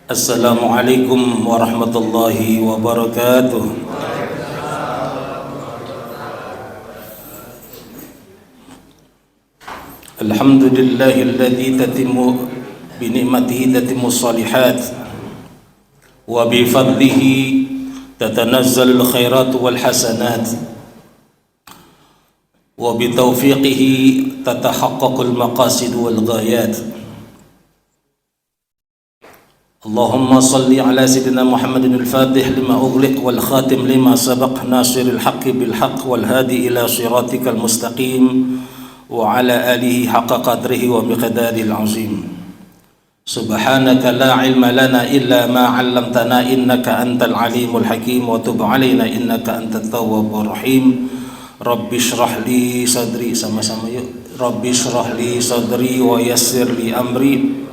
Assalamualaikum warahmatullahi wabarakatuh. Alhamdulillahilladzi tatimmu bi ni'matihi tatimmu shalihat wa bi fadlihi tatanazzalul khairat wal hasanat wa bi taufiqihi tatahaqqaqul maqasid wal ghayat. Allahumma salli ala sayyidina Muhammadin al-Fatih lima ughliq wal khatim lima sabaq nasiril haqqi bil haqq wal hadi ila siratikal mustaqim wa ala alihi haqqa qadrihi wa miqdaril azim. Subhanaka la ilma lana illa ma 'allamtana innaka antal alimul hakim wa tub alaina innaka antat tawwabur rahim. Rabbi shrah li sadri, sama-sama yuk. Rabbi shrah li sadri wa yassir li amri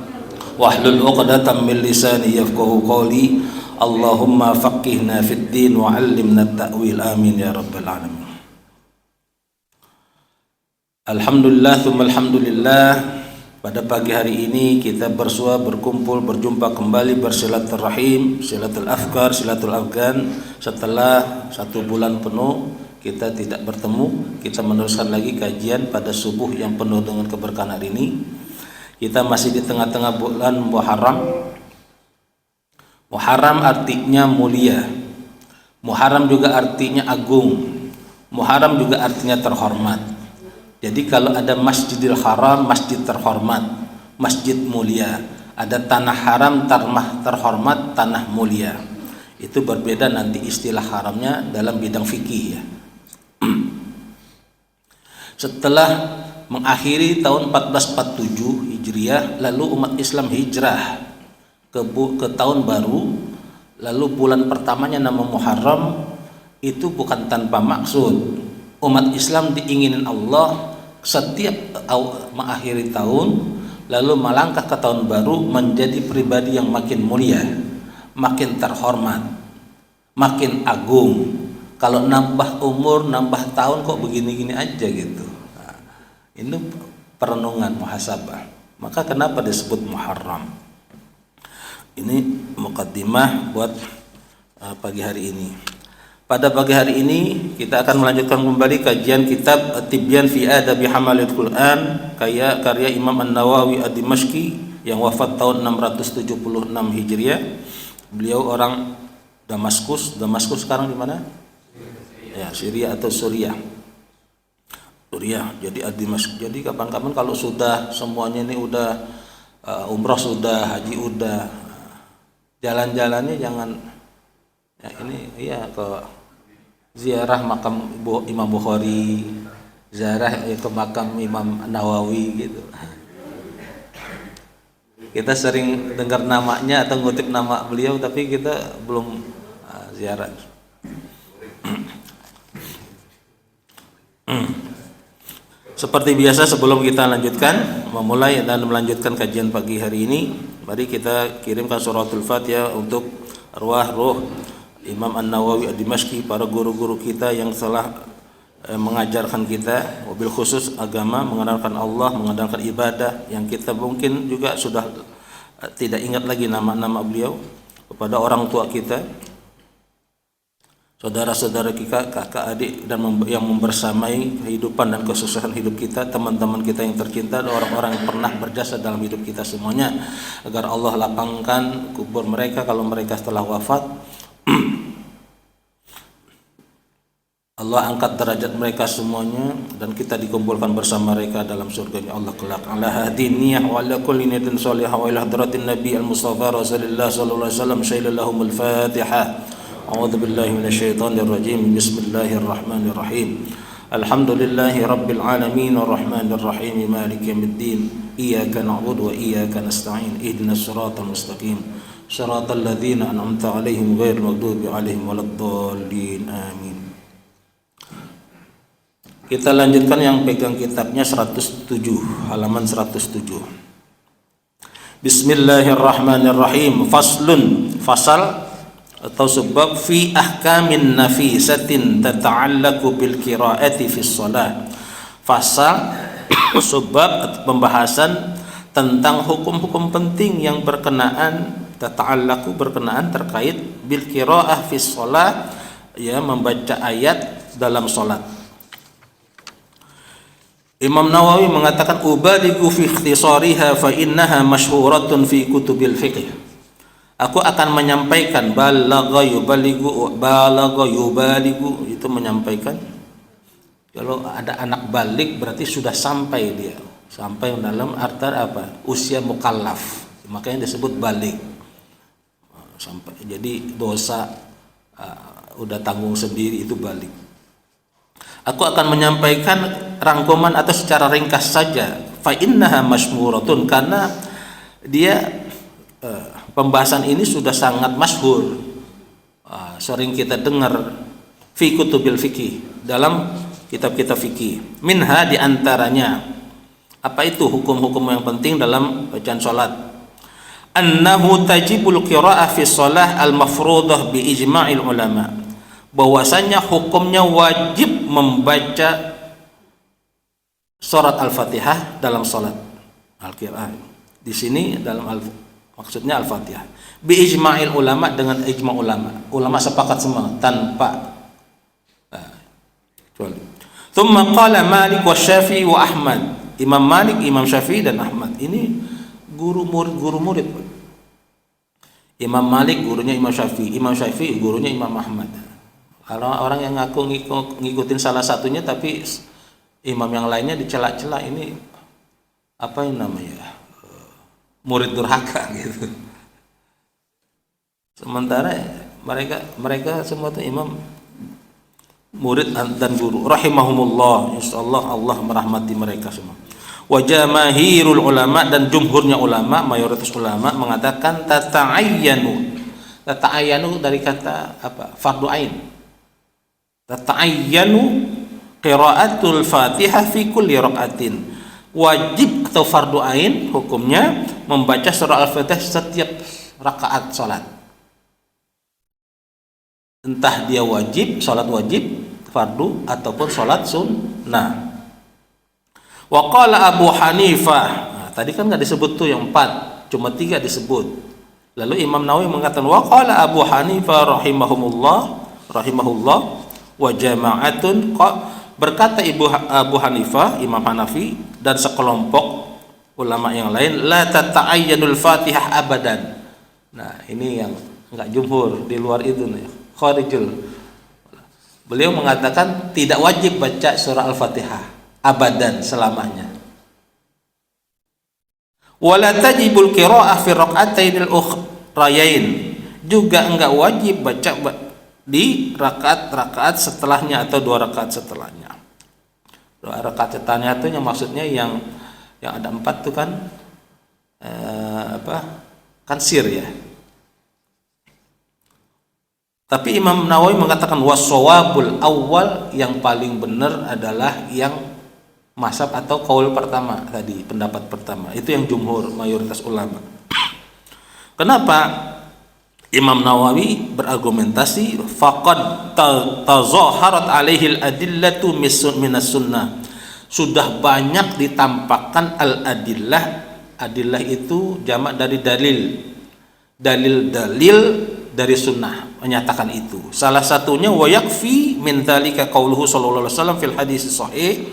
wahlul 'uqdatam min lisani yafqahu qawli. Allahumma faqihna fid din wa 'allimna at-ta'wil, amin ya rabbal alamin. Alhamdulillah tsumma alhamdulillah, pada pagi hari ini kita bersua, berkumpul, berjumpa kembali, bersilaturahim, silatul afkar, silatul afgan. Setelah 1 bulan penuh kita tidak bertemu, kita meneruskan lagi kajian pada subuh yang penuh dengan keberkahan hari ini. Kita masih di tengah-tengah bulan Muharram. Muharram artinya mulia. Muharram juga artinya agung. Muharram juga artinya terhormat. Jadi kalau ada Masjidil Haram, masjid terhormat, masjid mulia. Ada tanah haram, tanah terhormat, tanah mulia. Itu berbeda nanti istilah haramnya dalam bidang fikih ya. Setelah mengakhiri tahun 1447 Hijriah, lalu umat Islam hijrah ke tahun baru. Lalu bulan pertamanya nama Muharram, itu bukan tanpa maksud. Umat Islam diinginin Allah setiap mengakhiri tahun lalu melangkah ke tahun baru menjadi pribadi yang makin mulia, makin terhormat, makin agung. Kalau nambah umur, nambah tahun kok begini-gini aja gitu. Ini perenungan muhasabah. Maka kenapa disebut Muharram? Ini muqaddimah buat pagi hari ini. Pada pagi hari ini kita akan melanjutkan kembali kajian kitab At-Tibyan fi Adabi Hamalil Quran karya Imam An-Nawawi Ad-Dimashqi yang wafat tahun 676 Hijriah. Beliau orang Damaskus. Damaskus sekarang di mana? Ya, Syria atau Suriah. Suriah. Jadi Ad-Dimashq. Jadi kapan-kapan kalau sudah semuanya ini udah umroh sudah, haji udah, jalan-jalannya jangan ya ini ya ke ziarah makam Imam Bukhari, ziarah ke makam Imam Nawawi gitu. Kita sering dengar namanya atau ngutip nama beliau tapi kita belum ziarah. Seperti biasa sebelum kita lanjutkan memulai dan melanjutkan kajian pagi hari ini, mari kita kirimkan suratul Fatihah untuk arwah ruh Imam An-Nawawi Ad-Dimashqi, para guru-guru kita yang telah mengajarkan kita wabil khusus agama, mengenalkan Allah, mengenalkan ibadah yang kita mungkin juga sudah tidak ingat lagi nama-nama beliau, kepada orang tua kita, saudara-saudara kita, kakak adik dan yang membersamai kehidupan dan kesuksesan hidup kita, teman-teman kita yang tercinta, dan orang-orang yang pernah berjasa dalam hidup kita semuanya, agar Allah lapangkan kubur mereka kalau mereka telah wafat. Allah angkat derajat mereka semuanya dan kita dikumpulkan bersama mereka dalam surga Allah kelak. Ala hadiniyah wa ala kulli niyatin shalihah wa ila hadratin nabi al-mustafa rasulillah sallallahu alaihi wasallam syailalahumul fatihah. A'udzu billahi minasyaitonir rajim. Bismillahirrahmanirrahim. Alhamdulillahi rabbil alamin arrahmanir rahim maliki yaumiddin. Iyyaka na'budu wa iyyaka nasta'in. Ihdinas siratal mustaqim. Shiratal ladzina an'amta 'alaihim ghairil maghdubi 'alaihim waladdallin. Amin. Kita lanjutkan yang pegang kitabnya 107, halaman 107. Bismillahirrahmanirrahim. Faslun, fasal atau sebab fi ahkamin nafisatin tata'allaqu bil qiraati fi shalah. Fasal sebab pembahasan tentang hukum-hukum penting yang berkenaan terkait bil qiraah fi shalah, ya, membaca ayat dalam salat. Imam Nawawi mengatakan ubaligu fi ikhtisariha fa innaha masyhuratun fi kutubil fiqh. Aku akan menyampaikan balagha yubaligu itu menyampaikan. Kalau ada anak balik berarti sudah sampai dia, sampai dalam arti apa? Usia mukallaf. Makanya disebut balik. Sampai jadi dosa udah tanggung sendiri, itu balik. Aku akan menyampaikan rangkuman atau secara ringkas saja. Fa innaha masyhuratun, karena dia pembahasan ini sudah sangat masyhur, sering kita dengar fi kutubil fikih, dalam kitab-kitab fikih. Minha, diantaranya apa itu hukum-hukum yang penting dalam bacaan salat. Annahu tajibul qiraah fi shalah al-mafruḍah bi ijma'il ulama, bahwasanya hukumnya wajib membaca surat Al-Fatihah dalam salat al-qiraah. Di sini maksudnya Al-Fatihah. Bi ijma'il ulama, dengan ijma' ulama. Ulama sepakat semua tanpa kecuali. Tsumma qala Malik wa Syafi'i wa Ahmad. Imam Malik, Imam Syafi'i dan Ahmad. Ini guru murid. Imam Malik gurunya Imam Syafi'i, Imam Syafi'i gurunya Imam Ahmad. Kalau orang yang ngaku ngikutin salah satunya tapi imam yang lainnya dicela-cela, ini apa yang namanya? Murid durhaka gitu. Sementara mereka semua itu imam, murid dan guru rahimahumullah, insyaallah Allah merahmati mereka semua. Wa jamaahirul ulama, dan jumhurnya ulama, mayoritas ulama mengatakan tata'ayyanu dari kata apa? Fardu ain. Tata'ayyanu qiraatul Fatihah fi kulli rakaatin. Wajib atau fardu ain hukumnya membaca surah Al-Fatihah setiap rakaat salat. Entah dia wajib, salat wajib, fardu, ataupun salat sunnah. Wa qala Abu Hanifah. Nah, tadi kan enggak disebut tuh yang 4, cuma 3 disebut. Lalu Imam Nawawi mengatakan wa qala Abu Hanifah rahimahullah wa jama'atun, berkata Abu Hanifah, Imam Hanafi dan sekelompok ulama yang lain, la tata'ayyanul Fatihah abadan. Nah, ini yang enggak jumhur, di luar itu nih, kharijul. Beliau mengatakan tidak wajib baca surah Al-Fatihah abadan, selamanya. Wala tajibul qiraah fi rak'atainil ukhrayain, juga enggak wajib baca di rakaat setelahnya atau 2 rakaat setelahnya. 2 rakaat setelahnya itu yang maksudnya yang ada 4 itu kan kan sir ya. Tapi Imam Nawawi mengatakan was-shawabul awal, yang paling benar adalah yang mazhab atau qaul pertama tadi, pendapat pertama. Itu yang jumhur, mayoritas ulama. Kenapa? Imam Nawawi berargumentasi faqad tazaharat alaihi al-adillatu minas sunnah. Sudah banyak ditampakkan adillah itu jamak dari dalil dari sunnah menyatakan itu. Salah satunya wa yakfi min dzalika qauluhu sallallahu alaihi wasallam fil hadis sahih.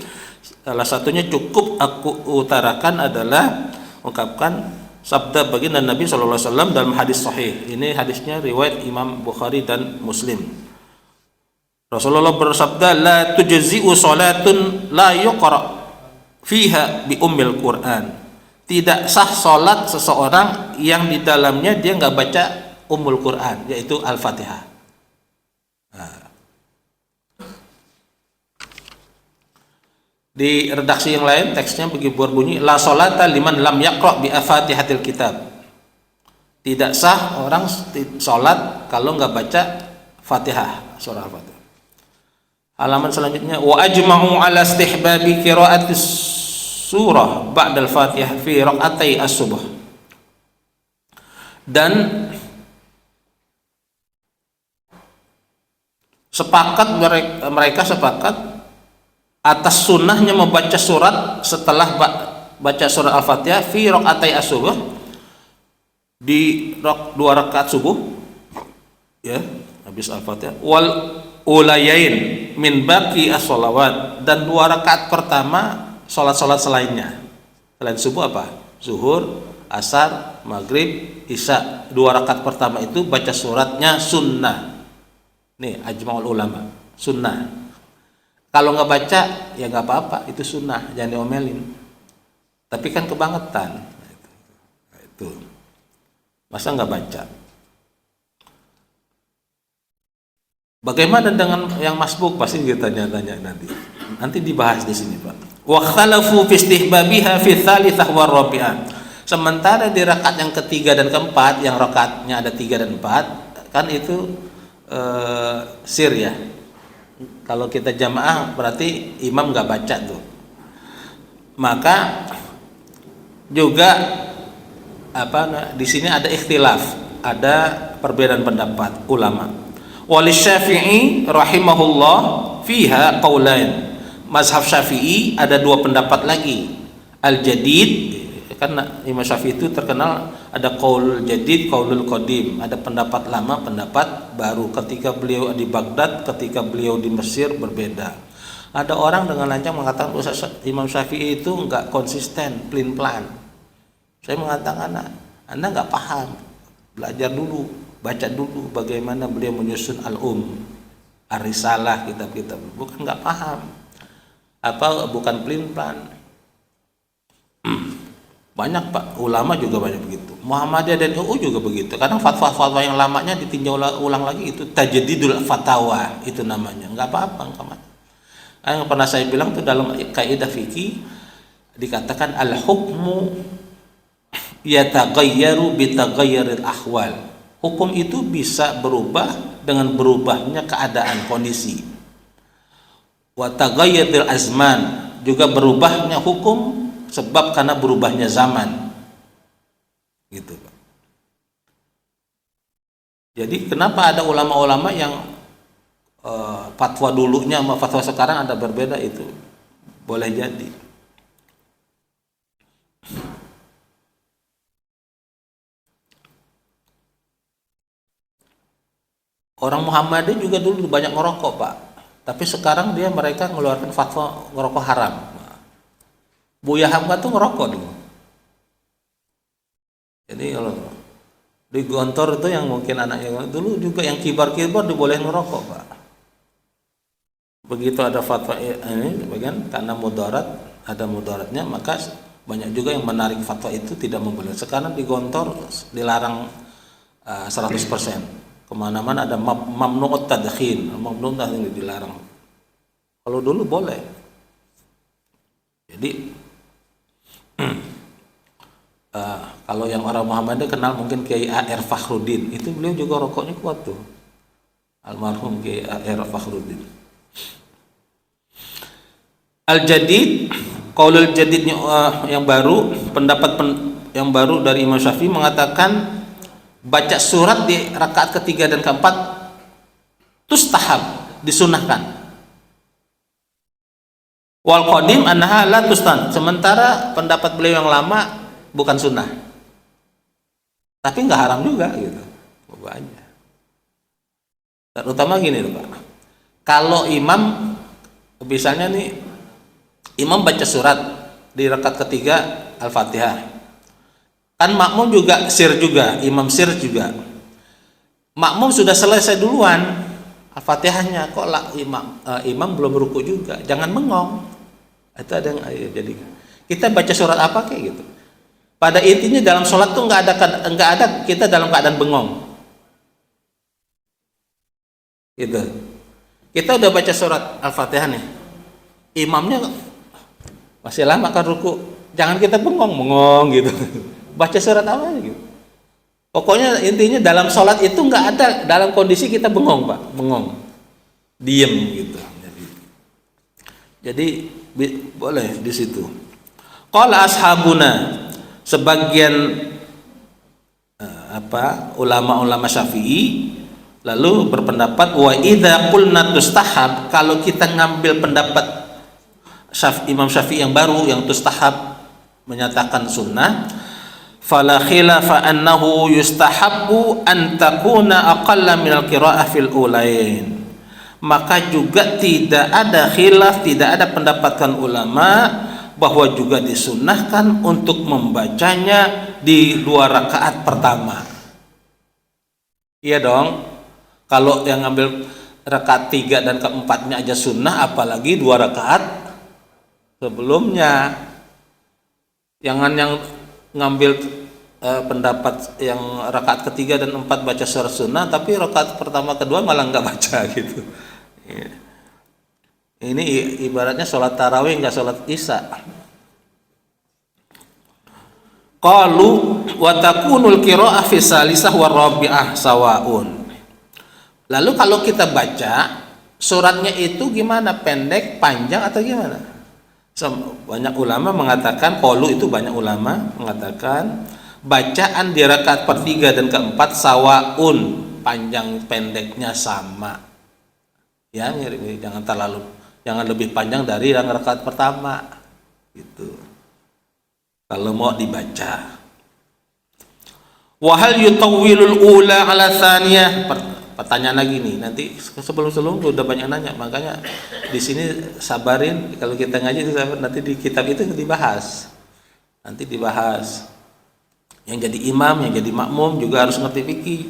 Salah satunya cukup aku utarakan adalah ungkapkan sabda baginda Nabi sallallahu alaihi wasallam dalam hadis sahih. Ini hadisnya riwayat Imam Bukhari dan Muslim. Rasulullah bersabda, la tujzi'u salatun la yuqra fiha bi ummil Qur'an. Tidak sah salat seseorang yang di dalamnya dia enggak baca Ummul Quran, yaitu Al-Fatihah. Di redaksi yang lain teksnya berbunyi la sholata liman lam yaqra bi Fatihatil kitab. Tidak sah orang sholat kalau nggak baca Fatihah, surah Al-Fatihah. Halaman selanjutnya wa ajma'u ala istihbabi qira'atis surah ba'dal Fatihah fi raq'atay as-subh. Dan mereka sepakat atas sunnahnya membaca surat setelah baca surat Al-Fatihah fi raqatai as-subuh, di dua rakaat subuh, ya, habis Al-Fatihah, wal ulayain min baqi as-shalawat, dan dua rakaat pertama salat-salat selainnya. Selain subuh apa? Zuhur, asar, maghrib, isya. Dua rakaat pertama itu baca suratnya sunnah. Nih ajma'ul ulama, sunnah. Kalau nggak baca ya nggak apa-apa, itu sunnah, jangan diomelin. Tapi kan kebangetan. Nah, itu masa nggak baca? Bagaimana dengan yang masbuk? Pasti kita tanya-tanya nanti. Nanti dibahas di sini, Pak. Wa khalafu fi istihbabiha fi tsalitsah war rabi'ah. Sementara di rakaat yang ketiga dan keempat, yang rakaatnya ada 3 dan 4, kan itu sir ya. Kalau kita jamaah berarti imam nggak baca tuh. Maka juga di sini ada ikhtilaf, ada perbedaan pendapat ulama. Wali Syafi'i rahimahullah fiha qaulain. Mazhab Syafi'i ada 2 pendapat lagi. Al-jadid, karena Imam Syafi'i itu terkenal ada qaul jadid, qaulul qadim, ada pendapat lama, pendapat baru. Ketika beliau di Baghdad, ketika beliau di Mesir berbeda. Ada orang dengan lancang mengatakan Imam Syafi'i itu enggak konsisten, plan. Saya mengatakan Anda enggak paham. Belajar dulu, baca dulu bagaimana beliau menyusun Ar-Risalah, kitab-kitab. Bukan enggak paham. Bukan plan. Banyak Pak, ulama juga banyak begitu. Muhammadiyah dan UU juga begitu. Kadang fatwa-fatwa yang lamanya ditinjau ulang lagi, itu tajdidul fatawa itu namanya. Enggak apa-apa, enggak. Yang pernah saya bilang itu dalam kaidah fikih dikatakan al-hukmu yataghayyaru bitaghayyuril ahwal. Hukum itu bisa berubah dengan berubahnya keadaan, kondisi. Wa taghayyuril azman, juga berubahnya hukum sebab karena berubahnya zaman, gitu Pak. Jadi kenapa ada ulama-ulama yang fatwa dulunya sama fatwa sekarang ada berbeda, itu boleh jadi. Orang Muhammadiyah juga dulu banyak ngerokok Pak, tapi sekarang mereka mengeluarkan fatwa ngerokok haram. Buya Hamka tuh ngerokok dulu. Jadi kalau di Gontor itu yang mungkin anaknya dulu juga yang kibar-kibar dibolehin ngerokok Pak. Begitu ada fatwa ini bagian karena ada mudaratnya, maka banyak juga yang menarik fatwa itu tidak membolehkan. Sekarang di Gontor dilarang 100%. Kemana-mana ada mamnu'ut tadkhin, mamnu'ut tadkhin dilarang. Kalau dulu boleh. Jadi kalau yang orang Muhammadiyah kenal mungkin Kiai A.R. Fakhruddin, itu beliau juga rokoknya kuat tuh, almarhum Kiai A.R. Fakhruddin. Al-Jadid, qaulul jadidnya yang baru, pendapat yang baru dari Imam Syafi'i mengatakan baca surat di rakaat ketiga dan keempat tustahab, disunahkan. Wal qadim annaha la tustan. Sementara pendapat beliau yang lama bukan sunnah. Tapi nggak haram juga gitu. Banyak. Terutama gini loh Pak. Kalau imam misalnya nih imam baca surat di rakaat ketiga Al-Fatihah. Kan makmum juga sir juga, imam sir juga. Makmum sudah selesai duluan Al-Fatihahnya, kok imam belum ruku juga. Jangan bengong. Itu ada yang jadi kita baca surat apa kayak gitu. Pada intinya dalam sholat tuh nggak ada kita dalam keadaan bengong. Gitu. Kita udah baca surat Al-Fatihah nih. Imamnya masih lama kan ruku. Jangan kita bengong gitu. Baca surat apa gitu. Pokoknya intinya dalam sholat itu nggak ada dalam kondisi kita bengong Pak, bengong, diem gitu. Jadi boleh di situ. Qala ashabuna, sebagian ulama-ulama Syafi'i lalu berpendapat wa idza qulna tustahab, kalau kita ngambil pendapat Imam Syafi'i yang baru yang tustahab menyatakan sunnah, fala khilafa annahu yustahabbu an takuna aqalla minal qiraah fil ulain. Maka juga tidak ada khilaf, tidak ada pendapatan ulama bahwa juga disunnahkan untuk membacanya di 2 rakaat pertama. Iya dong. Kalau yang ngambil rakaat 3 dan keempatnya aja sunnah, apalagi 2 rakaat sebelumnya. Jangan yang ngambil pendapat yang rakaat ketiga dan 4 baca surah sunnah, tapi rakaat pertama kedua malah nggak baca gitu. Ini ibaratnya sholat tarawih nggak sholat isya. Qalu wa takunul qiraah fi salisah wa rabi'ah sawaun. Lalu kalau kita baca suratnya itu gimana, pendek, panjang atau gimana? Banyak ulama mengatakan, qalu itu banyak ulama mengatakan bacaan di rakaat pertiga dan keempat sawaun, panjang pendeknya sama. Ya, jangan lebih panjang dari yang rakaat pertama gitu. Kalau mau dibaca. Wa hal yutawwilul ula ala tsaniyah? Pertanyaan lagi nih. Nanti sebelum udah banyak nanya, makanya di sini sabarin, kalau kita ngaji nanti di kitab itu dibahas. Nanti dibahas. Yang jadi imam, yang jadi makmum juga harus ngerti fikih.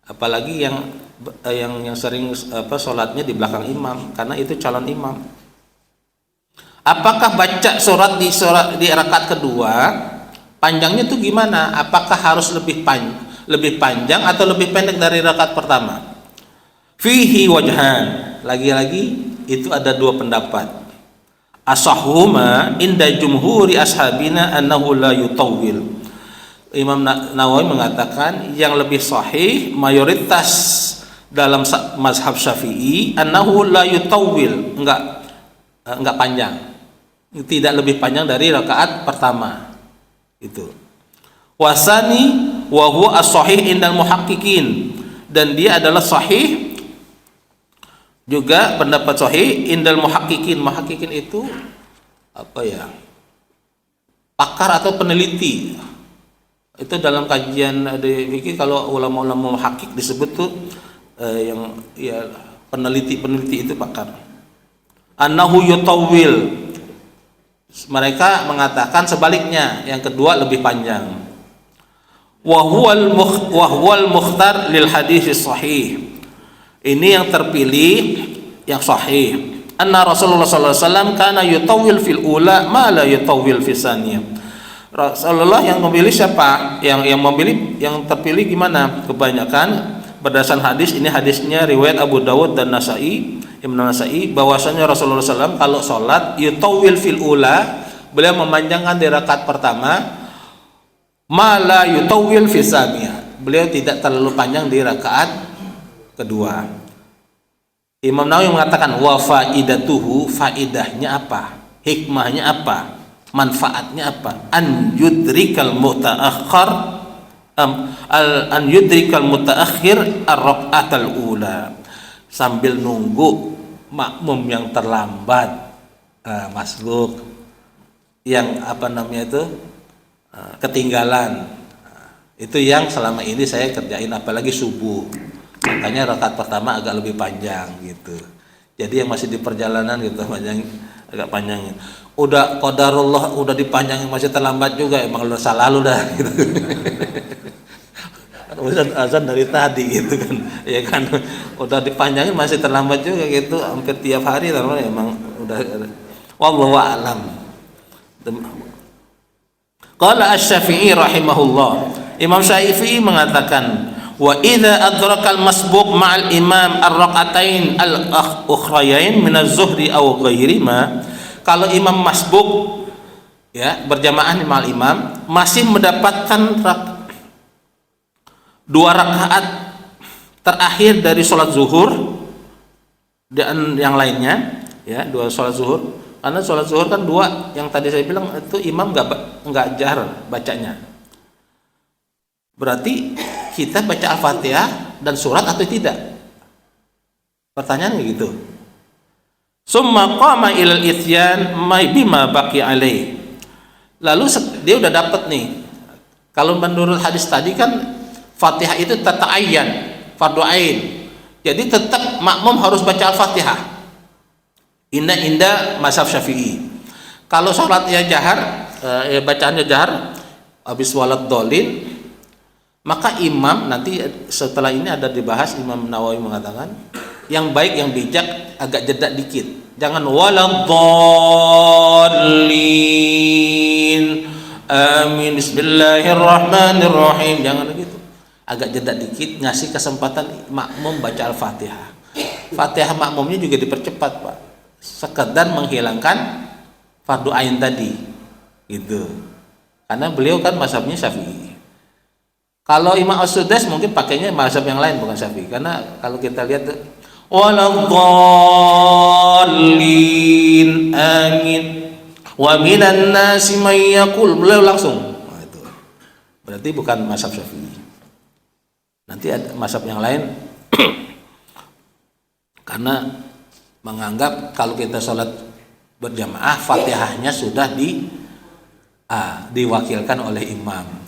Apalagi yang sering sholatnya di belakang imam, karena itu calon imam. Apakah baca surat di rakaat kedua panjangnya itu gimana? Apakah harus lebih panjang atau lebih pendek dari rakaat pertama? Fihi wajhan. Lagi-lagi itu ada 2 pendapat. Asahuma inda jumhuri ashabina annahu la yutawwil. Imam Nawawi mengatakan yang lebih sahih, mayoritas dalam mazhab Syafi'i, annahu la yutawwil, enggak panjang, tidak lebih panjang dari rakaat pertama itu. Wasani wa huwa as-sahih indal muhaqqiqin, dan dia adalah sahih juga pendapat sahih indal muhaqqiqin. Muhaqqiqin itu apa ya? Pakar atau peneliti. Itu dalam kajian di fikih, kalau ulama-ulama muhaqqiq disebut tuh yang ya peneliti itu pakar. Annahu yutawwil, mereka mengatakan sebaliknya, yang kedua lebih panjang. Wa huwal mukhtar lil hadis sahih. Ini yang terpilih, yang sahih. Anna Rasulullah sallallahu alaihi wasallam kana yutawwil fil ula ma la yutawwil fi saniyah. Rasulullah yang memilih siapa? Yang terpilih gimana? Kebanyakan berdasarkan hadis, ini hadisnya riwayat Abu Dawud dan Nasai, Imam Nasai, bahwasanya Rasulullah SAW kalau sholat yutawwil fil ula, beliau memanjangkan di rakaat pertama, mala yutawwil fi tsaniyah, beliau tidak terlalu panjang di rakaat kedua. Imam Nawawi mengatakan wa faidatuhu, faidahnya apa? Hikmahnya apa? Manfaatnya apa? An yudrikal mutaakhir ar-raka'atal ula, sambil nunggu makmum yang terlambat, masbuk, yang ketinggalan. Itu yang selama ini saya kerjain, apalagi subuh. Makanya rakaat pertama agak lebih panjang gitu. Jadi yang masih di perjalanan gitu agak panjangin. Udah qadarullah, udah dipanjangin masih terlambat juga, emang udah salah lu dah gitu. Azan dari tadi gitu kan, ya kan, udah dipanjangin masih terlambat juga gitu, hampir tiap hari emang udah. Wallahu a'lam. Qala asy-Syafi'i rahimahullah, Imam Syafi'i mengatakan, wa idza adrakal masbuq ma'al imam ar-rak'atain al-ukhrayain min az-zuhri aw ghairima, kalau imam masbuk ya berjamaah ma'al imam masih mendapatkan 2 rakaat terakhir dari sholat zuhur dan yang lainnya ya, 2 sholat zuhur, karena sholat zuhur kan 2, yang tadi saya bilang itu imam nggak jar bacanya, berarti kita baca Al-Fatihah dan surat atau tidak? Pertanyaannya gitu. Summa qama ilal ithyan bima baqi alaih. Lalu dia udah dapat nih. Kalau menurut hadis tadi kan Fatihah itu tata'ayyan, fardu ain. Jadi tetap makmum harus baca Al-Fatihah. Indah mazhab Syafi'i. Kalau sholatnya jahar, bacaannya jahar, habis walad dolin, maka imam nanti setelah ini ada dibahas, Imam Nawawi mengatakan yang baik, yang bijak agak jeda dikit, jangan walad dolin amin bismillahirrahmanirrahim, jangan begitu, agak jeda dikit, ngasih kesempatan makmum baca Al-Fatihah. Fatihah makmumnya juga dipercepat Pak, sekedar menghilangkan fardu ain tadi gitu, karena beliau kan mazhabnya Syafi'i. Kalau Imam As-Sudais mungkin pakainya mazhab yang lain, bukan Syafi'i, karena kalau kita lihat waladhdallin amin wa minan nasi may yaqul, beliau langsung. Nah, itu berarti bukan mazhab Syafi'i. Nanti ada mazhab yang lain karena menganggap kalau kita sholat berjamaah Fatihahnya sudah diwakilkan oleh imam.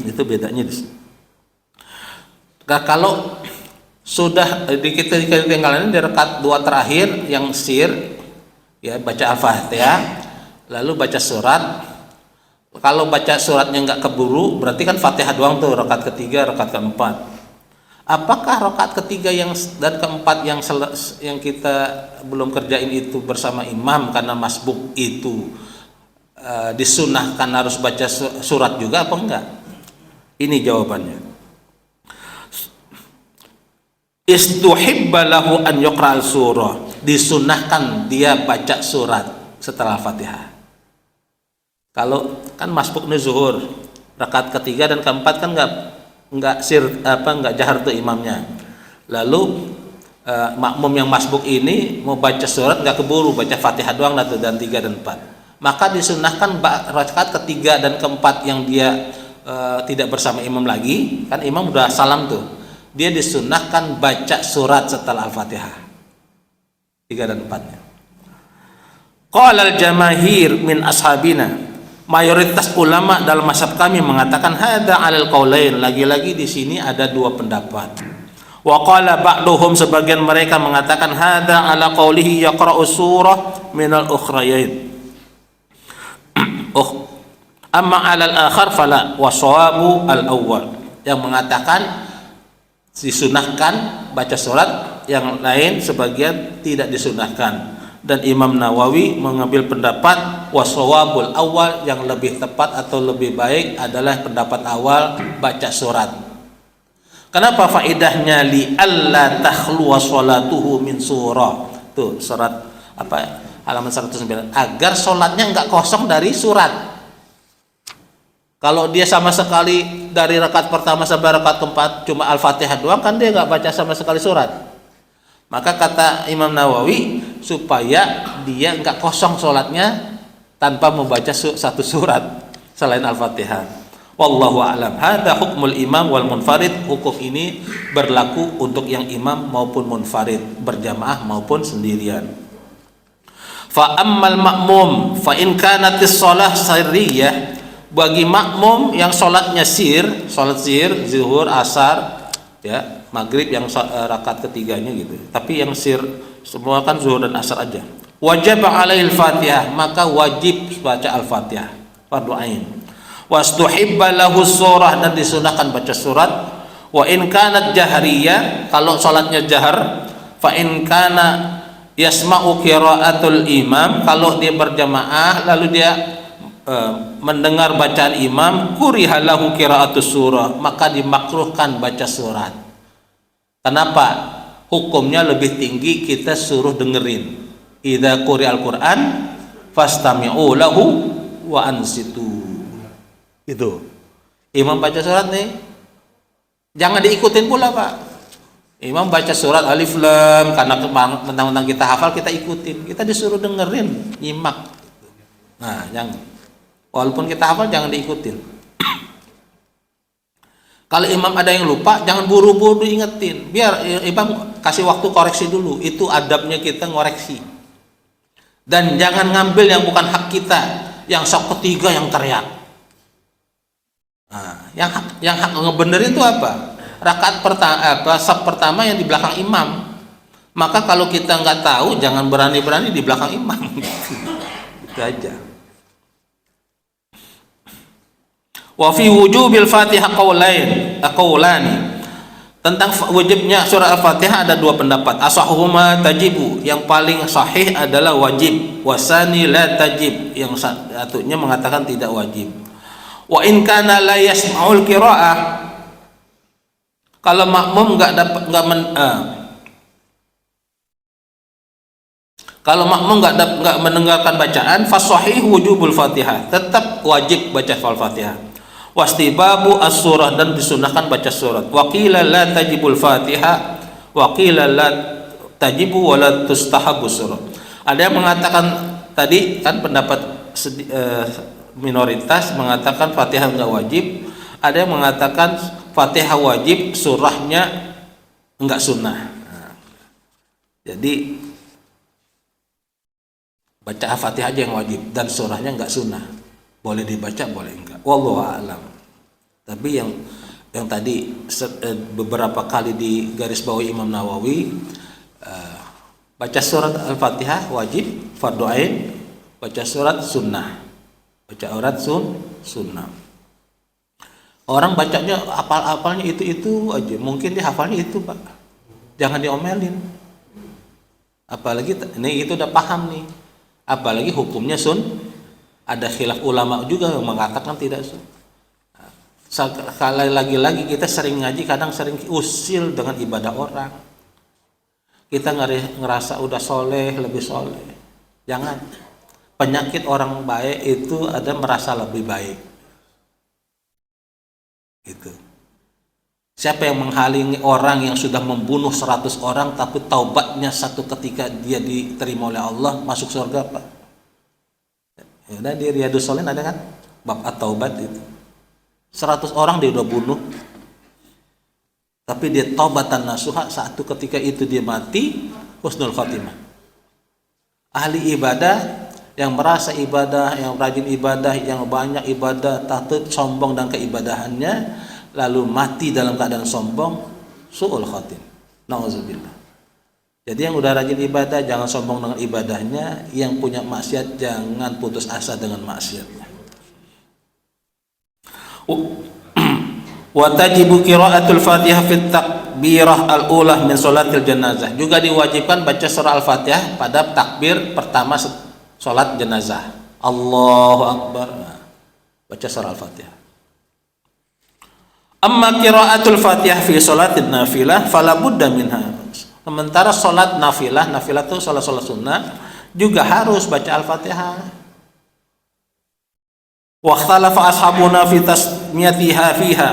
Itu bedanya di sini. Nah, kalau sudah kita ketinggalan di rakaat 2 terakhir yang sir, ya baca Al-Fatihah lalu baca surat. Kalau baca suratnya nggak keburu, berarti kan Fatihah doang tuh rakaat ketiga, rakaat keempat. Apakah rakaat ketiga dan keempat yang kita belum kerjain itu bersama imam karena masbuk itu disunahkan harus baca surat juga apa enggak? Ini jawabannya. Istuhibba lahu an yuqra'al surah, disunahkan dia baca surat setelah Fatihah. Kalau kan masbuknya zuhur, rakaat ketiga dan keempat kan enggak jahar tuh imamnya. Lalu makmum yang masbuk ini mau baca surat enggak keburu, baca Fatihah doang dan 3 dan 4. Maka disunahkan rakaat ketiga dan keempat yang dia tidak bersama imam lagi, kan imam udah salam tuh, dia disunahkan baca surat setelah Al-Fatihah 3 dan 4-nya. Qala al-jamahir min ashabina, mayoritas ulama dalam mazhab kami mengatakan hadza 'alal qaulain, lagi-lagi di sini ada 2 pendapat. Wa qala ba'duhum, sebagian mereka mengatakan hadza 'ala qaulihi yaqra'u surah minal ukhrayain. Amma 'alal akhar fala wa shawabu al-awwal, yang mengatakan disunahkan baca surat, yang lain sebagian tidak disunahkan. Dan Imam Nawawi mengambil pendapat wasawabul awal, yang lebih tepat atau lebih baik adalah pendapat awal, baca surat. Kenapa faedahnya? Li alla takhlu salatuhu min surah. Tuh surat apa, halaman 109, agar sholatnya enggak kosong dari surat. Kalau dia sama sekali dari rakaat pertama sampai rakaat keempat cuma Al-Fatihah doang, kan dia enggak baca sama sekali surat. Maka kata Imam Nawawi, supaya dia enggak kosong sholatnya tanpa membaca satu surat selain Al-Fatihah. Wallahu a'lam. Hadza hukmul imam wal munfarid. Hukum ini berlaku untuk yang imam maupun munfarid, berjamaah maupun sendirian. Fa ammal ma'mum fa in kanatis shalah sirriyah, bagi makmum yang sholatnya sholat sir, zuhur, asar, ya, maghrib yang rakaat ketiganya gitu, tapi yang sir semua kan zuhur dan asar aja, wajib alaihil fatihah, maka wajib baca Al-Fatihah, fardu ain. Wastuhibba lahu surah, dan disunahkan baca surat. Wa in kanat jahriyah, kalau sholatnya jahar, fa in kana yasma'u qiraatul imam, kalau dia berjamaah lalu dia mendengar bacaan imam, kuriha lahu qiraatus surah, maka dimakruhkan baca surat. Kenapa? Hukumnya lebih tinggi, kita suruh dengerin. Idza quri'al Qur'an fastami'u lahu wa ansitu. Itu. Imam baca surat nih, jangan diikutin pula Pak. Imam baca surat alif lam, karena mentang-mentang kita hafal kita ikutin. Kita disuruh dengerin, nyimak. Nah, jangan. Walaupun kita hafal jangan diikutin. Kalau imam ada yang lupa, jangan buru-buru ingetin. Biar imam kasih waktu koreksi dulu. Itu adabnya kita ngoreksi. Dan jangan ngambil yang bukan hak kita, yang saf ketiga yang teriak. Nah, yang hak ngebener itu apa? Rakaat pertama, saf pertama yang di belakang imam. Maka kalau kita nggak tahu, jangan berani-berani di belakang imam. Itu aja. Wa fi wujubil Fatihah qaulani. Tentang wajibnya surah Al-Fatihah ada dua pendapat. Asahuhuma tajibu, yang paling sahih adalah wajib. Wasani la tajib, yang satunya mengatakan tidak wajib. Wa in kana la yasma'ul qira'ah, kalau makmum kalau makmum nggak mendengarkan bacaan, fasahih wujubul Fatihah, tetap wajib baca Al-Fatihah. Wastibabu as-surah, dan disunahkan baca surat. Waqila la tajibul Fatihah, waqila la tajibu wa la tustahabu surah. Ada yang mengatakan tadi kan pendapat minoritas mengatakan Fatihah enggak wajib, ada yang mengatakan Fatihah wajib, surahnya enggak sunnah. Nah, jadi baca Al-Fatihah aja yang wajib dan surahnya enggak sunnah. Boleh dibaca, boleh enggak. Wallahu a'lam. Tapi yang tadi beberapa kali di garis bawahi Imam Nawawi, baca surat Al-Fatihah wajib fardhu ain, baca surat sunnah, baca aurat sunnah. Orang bacanya hafalnya itu aja, mungkin dia hafalnya itu, Pak. Jangan diomelin. Apalagi ini itu udah paham nih. Apalagi hukumnya ada khilaf ulama juga yang mengatakan tidak sun. Sekali lagi kita sering ngaji, kadang sering usil dengan ibadah orang. Kita ngerasa udah soleh, lebih soleh. Jangan. Penyakit orang baik itu ada merasa lebih baik. Gitu. Siapa yang menghalangi orang yang sudah membunuh 100 orang tapi taubatnya satu ketika dia diterima oleh Allah masuk surga, Pak? Ya, di Riyadhus Shalihin ada kan bab at-taubat itu. 100 orang dia udah bunuh. Tapi dia taubatan nasuha, satu ketika itu dia mati husnul khatimah. Ahli ibadah yang merasa ibadah, yang rajin ibadah, yang banyak ibadah, takut sombong dan keibadahannya, lalu mati dalam keadaan sombong, su'ul khatim. Nauzubillah. Jadi yang udah rajin ibadah jangan sombong dengan ibadahnya, yang punya maksiat jangan putus asa dengan maksiatnya. Wa tajibu qiraatul Fatihah fit takbirah al-ulah min sholatil janazah. Juga diwajibkan baca surah Al-Fatihah pada takbir pertama salat jenazah. Allahu Akbar. Baca surah Al-Fatihah. Amma qiraatul Fatihah fi sholatin nafilah fala budda minha. Sementara salat nafilah itu salat sunnah, juga harus baca Al-Fatihah. Wa ikhtalafa ashabuna fi tasmiyatiha fiha.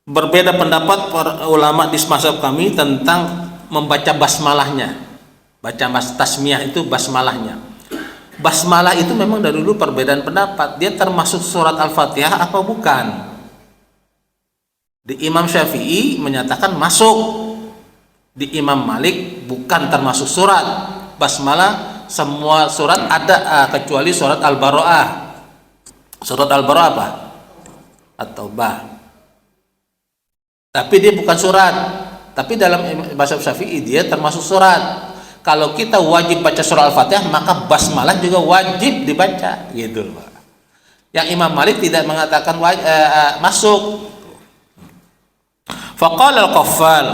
Berbeda pendapat para ulama di mazhab kami tentang membaca basmalahnya. Baca tasmiyah itu basmalahnya. Basmalah itu memang dari dulu perbedaan pendapat. Dia termasuk surat Al-Fatihah apa bukan? Di Imam Syafi'i menyatakan masuk. Di Imam Malik bukan termasuk surat. Basmalah semua surat ada kecuali surat Al-Bara'ah. Surat Al-Bara'ah apa? At-Taubah. Tapi dia bukan surat. Tapi dalam bahasa Syafi'i dia termasuk surat. Kalau kita wajib baca surah Al-Fatihah, maka basmalah juga wajib dibaca, gitu Pak. Yang Imam Malik tidak mengatakan masuk. Faqala al-Qaffal,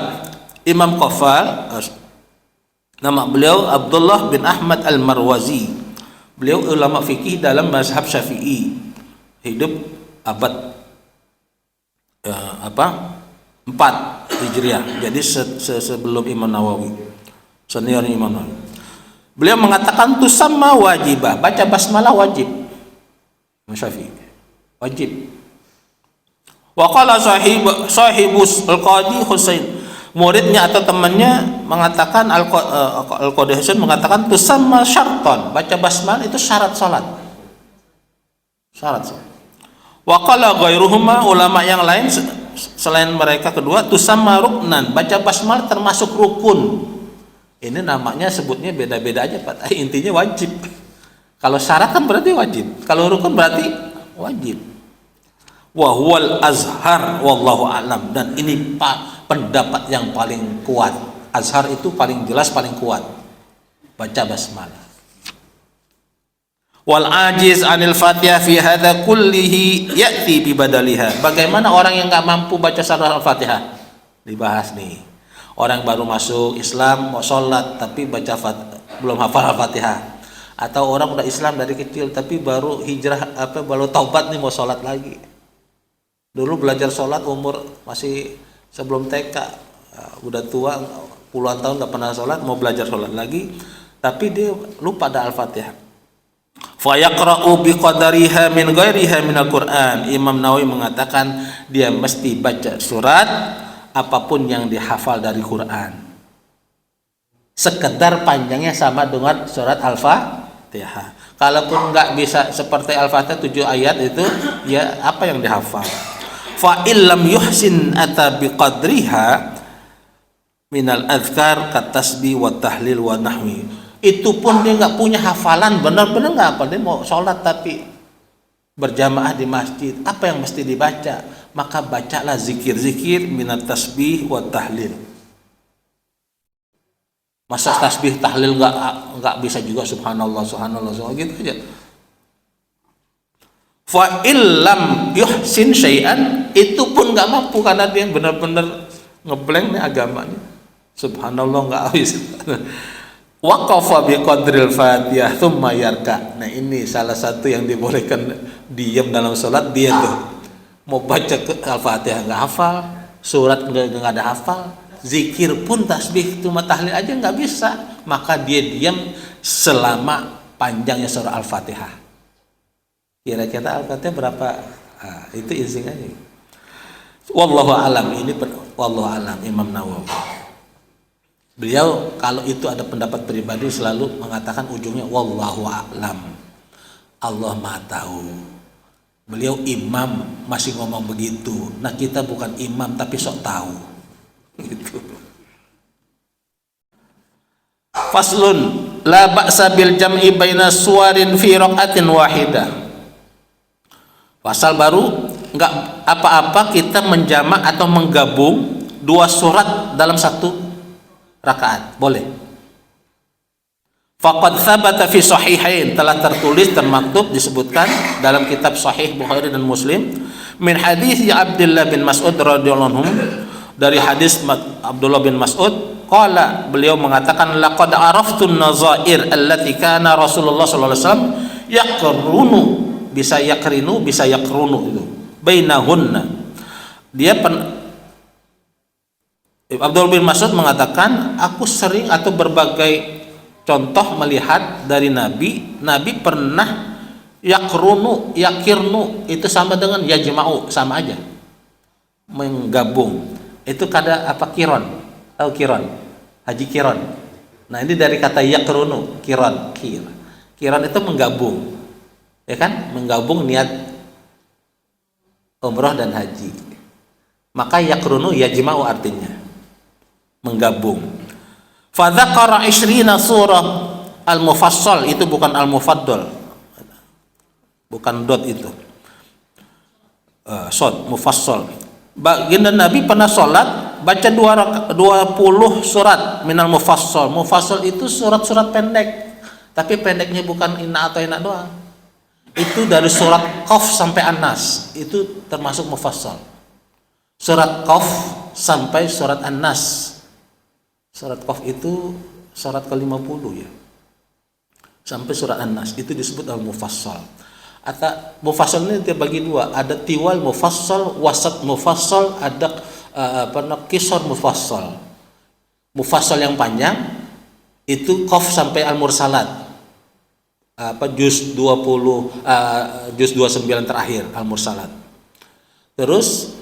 Imam Qaffal, nama beliau Abdullah bin Ahmad al-Marwazi. Beliau ulama fikih dalam mazhab Syafi'i. Hidup abad 4 Hijriah. Jadi sebelum Imam Nawawi. Senior Imam Nawawi. Beliau mengatakan tusamma wajibah, baca basmalah wajib. Syafi'i wajib. Wa qala sahibus al-Qadi Husain, muridnya atau temannya mengatakan Al-Qadi Husain mengatakan tusamma syarton, baca basmalah itu syarat salat. Syarat salat. Wa qala ghairuhuma, ulama yang lain selain mereka kedua tusamma ruknan, baca basmalah termasuk rukun. Ini namanya sebutnya beda-beda aja Pak. Intinya wajib. Kalau syarat kan berarti wajib. Kalau rukun berarti wajib. Wa huwal azhar wallahu alam, dan ini pendapat yang paling kuat. Azhar itu paling jelas, paling kuat. Baca basmalah. Wal ajiz anil Fatihah fi hadza kullihi ya'ti bi badaliha. Bagaimana orang yang enggak mampu baca surah Al-Fatihah? Dibahas nih. Orang baru masuk Islam mau sholat tapi belum hafal Al-Fatihah, atau orang udah Islam dari kecil tapi baru hijrah baru taubat nih mau sholat lagi. Dulu belajar sholat umur masih sebelum TK, udah tua puluhan tahun nggak pernah sholat, mau belajar sholat lagi tapi dia lupa ada Al-Fatihah. Fa yaqra'u bi qadariha min ghairiha min Al-Qur'an. Imam Nawawi mengatakan dia mesti baca surat apapun yang dihafal dari Quran, sekedar panjangnya sama dengan surat Al-Fatihah. Kalaupun nggak bisa seperti Al-Fatihah 7 ayat itu, ya apa yang dihafal. Fa illam yuhsin ata biqadriha minal azkar katasbih wa tahlil wa nahwi. Itu pun dia nggak punya hafalan, benar-benar nggak apa, dia mau sholat tapi berjamaah di masjid, apa yang mesti dibaca? Maka bacalah zikir-zikir minat tasbih wa tahlil. Masa tasbih tahlil nggak bisa juga, subhanallah subhanallah gitu aja. Fa illam yuhsin syai'an, itu pun nggak mampu karena dia benar-benar ngeblank nih agamanya. Subhanallah nggak habis. Waqafa bi qadril Fatihah tsumma yarka. Nah, ini salah satu yang dibolehkan diam dalam salat, dia tuh mau baca Al-Fatihah nggak hafal, surat nggak ada hafal, zikir pun tasbih cuma tahlil aja nggak bisa, maka dia diam selama panjangnya surah Al-Fatihah. Kira-kira Al-Fatihah berapa? Itu izin aja. Wallahu alam, ini wallahu alam Imam Nawawi. Beliau kalau itu ada pendapat pribadi selalu mengatakan ujungnya wallahu a'lam. Allah Maha tahu. Beliau imam masih ngomong begitu. Nah, kita bukan imam tapi sok tahu. Gitu. Faslun la ba'sa bil jam'i baina suwarin fi raqatin wahidah. Pasal baru, enggak apa-apa kita menjamak atau menggabung 2 surat dalam 1 rakaat, boleh. Faqad thabata fi sahihain, telah tertulis termaktub disebutkan dalam kitab Sahih Bukhari dan Muslim min hadis Abdullah bin Mas'ud radhiyallahu anhu, dari hadis Abdullah bin Mas'ud qala, beliau mengatakan laqad araftun nazair allati kana Rasulullah sallallahu alaihi wasallam yaqrunu, bisa yakrinu bisa yakrunu itu bainahunna. Abdullah bin Mas'ud mengatakan, aku sering atau berbagai contoh melihat dari Nabi pernah yakrunu, yakirnu itu sama dengan yajma'u, sama aja, menggabung. Itu kada apa, kiron, tahu kiron, haji kiron. Nah, ini dari kata yakrunu, kiron itu menggabung, ya kan, menggabung niat umroh dan haji. Maka yakrunu yajma'u artinya menggabung. Fadzakara 20 surah al-mufassal, itu bukan al-mufaddal, bukan dot itu, sod mufassal. Baginda Nabi pernah sholat baca 20 surat minal mufassal. Mufassal itu surat-surat pendek, tapi pendeknya bukan inna atau inna doang, itu dari surat Qaf sampai An-Nas, itu termasuk mufassal. Surat Qaf sampai surat An-Nas. Surat Qaf itu surat ke-50 ya, sampai surat An-Nas, itu disebut al-mufassal. Atau mufassal ini terbagi 2, ada tiwal mufassal, wasat mufassal, ada qisar mufassal. Mufassal yang panjang itu Qaf sampai Al-Mursalat, juz 20, juz 29 terakhir Al-Mursalat. Terus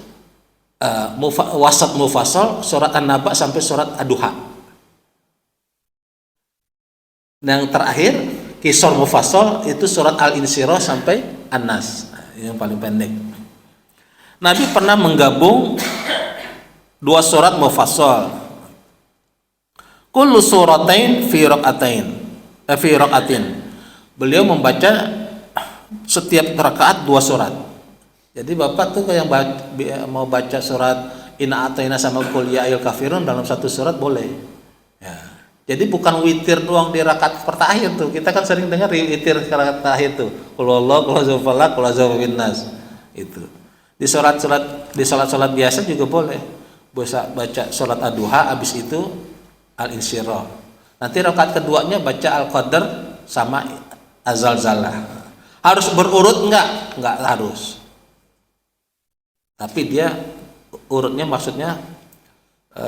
wasat mufassal surat An-Naba sampai surat Ad-Duha. Yang terakhir qisar mufassal itu surat Al-Insyirah sampai An-Nas, yang paling pendek. Nabi pernah menggabung 2 surat mufassal. kullu suratain fi raqatain fi raqatin. Beliau membaca setiap rakaat 2 surat. Jadi Bapak tuh yang mau baca surat Inna Atayna sama Qul Ya Ayyuhal Kafirun dalam satu surat boleh. Ya. Jadi bukan witir doang di rakaat terakhir tuh. Kita kan sering dengar witir rakaat terakhir tuh. Qul Huwallahu, Qul A'udzu Birabbil Falaq, Qul A'udzu Birabbin Nas. Itu. Di salat-salat biasa juga boleh. Bisa baca salat Ad-Duha, habis itu Al-Insyirah. Nanti rakaat keduanya baca Al-Qadr sama Az-Zalzalah. Harus berurut enggak? Enggak harus. Tapi dia urutnya maksudnya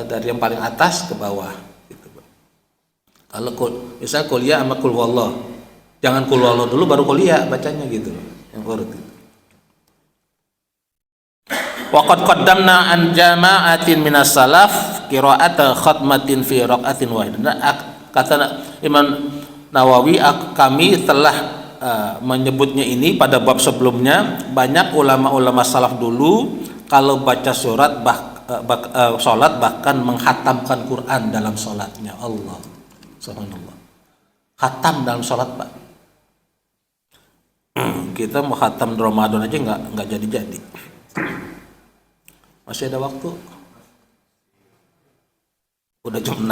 dari yang paling atas ke bawah gitu. Kalau misalnya kuliah sama Qul Huwallah, jangan Qul Huwallah dulu baru kuliah bacanya gitu, yang urut gitu. Wa qad qaddamna an jama'atin minas salaf qira'ata khatmatin fi raq'atin wahidah. Kata Imam Nawawi, kami telah menyebutnya ini pada bab sebelumnya. Banyak ulama-ulama salaf dulu kalau baca surat sholat bahkan menghatamkan Quran dalam sholatnya. Allah subhanallah, khatam dalam sholat Pak. Kita mau khatam Ramadan aja nggak jadi. Masih ada waktu, udah jam 6.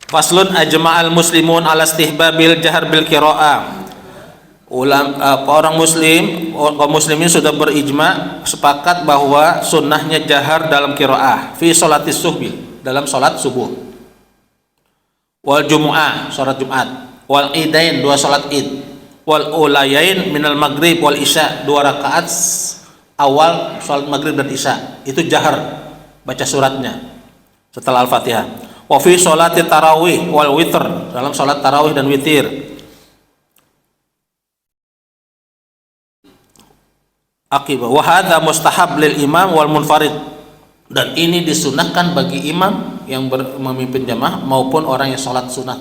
Faslun ajma'al muslimun ala istihbabil jahar bil qira'ah. Orang kaum muslimin sudah berijma sepakat bahwa sunnahnya jahar dalam qira'ah fi sholatis subuh, dalam sholat subuh, wal jumu'ah, sholat Jumat, wal idain, 2 sholat id, wal ulayain minal maghrib wal isya, 2 rakaat awal sholat maghrib dan isya itu jahar baca suratnya setelah Al-Fatihah. Wa fi sholati tarawih wal witr, dalam sholat tarawih dan witir. Akibat wa hadza mustahab lil imam wal munfarid, dan ini disunahkan bagi imam yang memimpin jamaah maupun orang yang sholat sunnah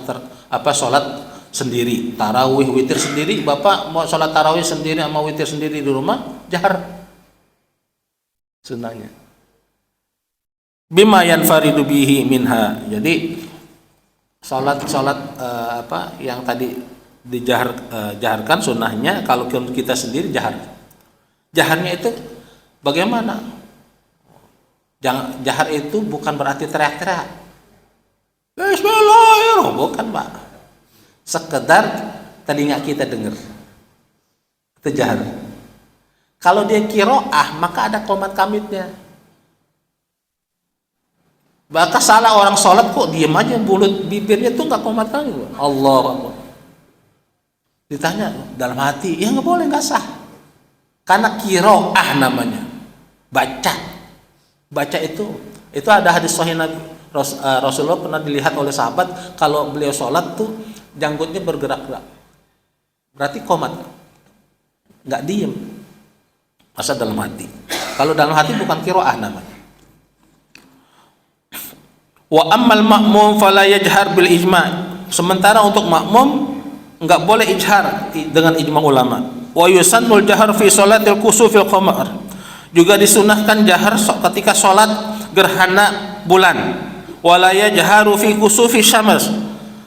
sholat sendiri, tarawih witir sendiri. Bapak mau sholat tarawih sendiri sama witir sendiri di rumah, jahar sunnahnya bima yanfaridu bihi minha. Jadi sholat yang tadi jaharkan sunnahnya, kalau kita sendiri jaharnya itu bagaimana? Jahar itu bukan berarti teriak-teriak, Bismillahirrahmanirrahim, bukan Pak. Sekedar telinga kita dengar, itu jahar. Kalau dia qiraah maka ada qomat kamidnya. Bahkan salah orang sholat kok diem aja, mulut bibirnya tuh nggak qomat kamid. Allah Akbar. Ditanya dalam hati, ya nggak boleh, nggak sah. Karena qiraah namanya, baca itu ada hadis sahih Nabi Rasulullah pernah dilihat oleh sahabat kalau beliau sholat tuh janggutnya bergerak-gerak, berarti qomat, nggak diem. Masa dalam hati? Kalau dalam hati bukan qiraah namanya. Wa ammal ma'mum fala yajhar bil ijma'. Sementara untuk makmum nggak boleh ijhar dengan ijma ulama. Wa yusannul jahar fi sholatil kusufil qamar. Juga disunahkan jahar ketika sholat gerhana bulan. Wa la yajharu fi kusufi syams.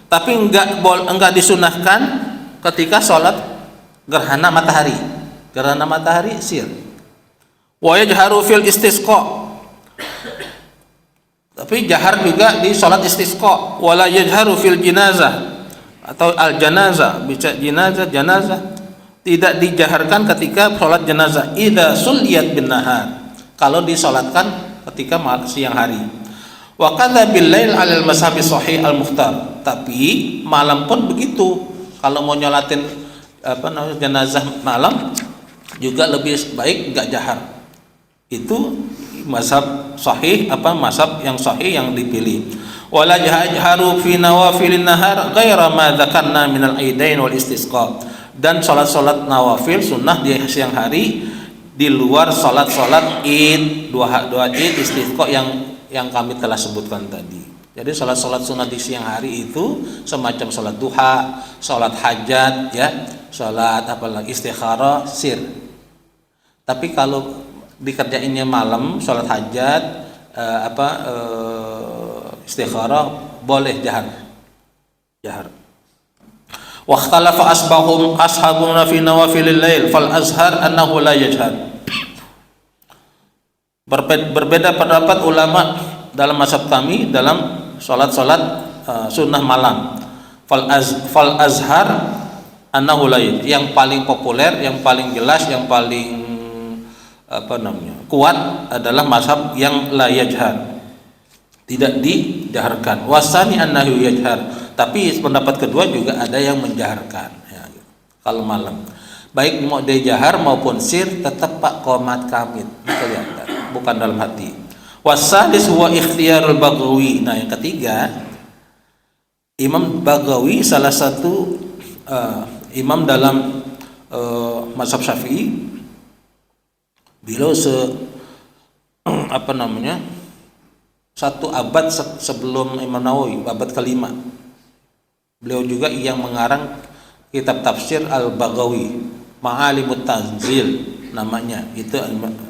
Tapi enggak disunahkan ketika sholat gerhana matahari. Gerhana matahari sir. Wa yajharu fil istisqa. Tapi jahar juga di sholat istisqa. Wa la yajharu fil jinazah atau al janazah, baca janazah tidak dijaharkan ketika sholat jenazah. Idza sulliyat bin nahar, kalau disolatkan ketika siang hari. Wa kadza bil lail 'alal mazhabi sahih al mukhtar. Tapi malam pun begitu. Kalau mau nyolatin jenazah malam juga lebih baik enggak jahar. Itu mazhab sahih, mazhab yang sahih yang dipilih. Wala jahharu fi nawafilin nahar ghaira ma dzakarna minal aidain wal istisqa. Dan sholat nawafil sunnah di siang hari di luar sholat id, dua id, istisqa yang kami telah sebutkan tadi. Jadi sholat sunnah di siang hari itu semacam sholat duha, sholat hajat, ya, sholat istikharah, sir. Tapi kalau dikerjainnya malam, sholat hajat, istikharah boleh jahar. Wa ikhtalafa ashabuna fi nawafilil lail fal azhar annahu la yajhar. Berbeda pendapat ulama dalam mazhab kami dalam salat-salat sunnah malam. Fal azhar annahu la yajhar. Yang paling populer, yang paling jelas, yang paling kuat adalah mazhab yang la yajhar, tidak dijaharkan. Wasani annahu yajhar, tapi pendapat kedua juga ada yang menjaharkan ya, kalau malam, baik mau dia jahar maupun sir, tetap pak qomat kamit kelihatan, bukan dalam hati. Wasadis huwa ikhtiyarul Baghawi. Nah yang ketiga, Imam Baghawi salah satu imam dalam mazhab Syafi'i. Beliau satu abad sebelum Imam Nawawi, abad kelima. Beliau juga yang mengarang kitab tafsir Al-Baghawi, Ma'alimut Tanzil namanya, itu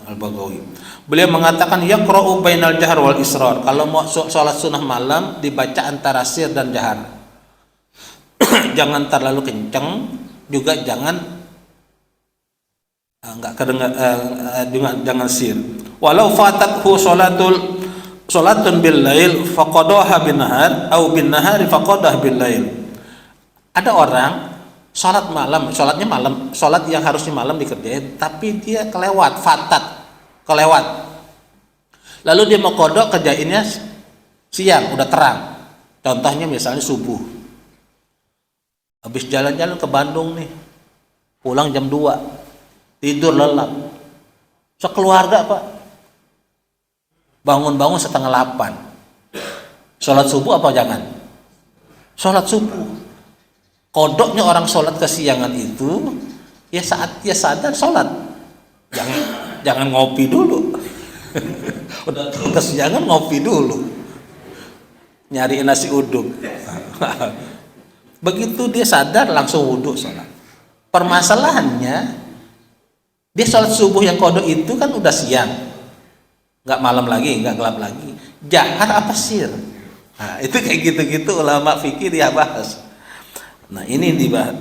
Al-Baghawi. Beliau mengatakan yaqra'u bainal jahar wal israr. Kalau mau sholat sunnah malam dibaca antara sir dan jahar. Jangan terlalu kencang, juga jangan jangan sir. Walau fatathu salatun bil lail faqadaha bin nahar au bin nahari faqadah bil lail. Ada orang sholat malam, sholat yang harusnya malam dikerjain, tapi dia kelewat, lalu dia mau kodok kerjainnya siang, udah terang. Contohnya misalnya subuh, habis jalan-jalan ke Bandung nih, pulang jam 2, tidur lelap, sekeluarga pak, bangun-bangun setengah 8, sholat subuh apa jangan? Sholat subuh. Kodoknya orang sholat kesiangan itu ya saat dia sadar sholat, jangan ngopi dulu. Udah kesiangan ngopi dulu, nyari nasi uduk. Begitu dia sadar langsung wudhu sholat. Permasalahannya dia sholat subuh yang kodok itu kan udah siang, nggak malam lagi, nggak gelap lagi. Jahar apa sir? Nah, itu kayak gitu-gitu ulama fikih dia bahas. Nah ini dibahas.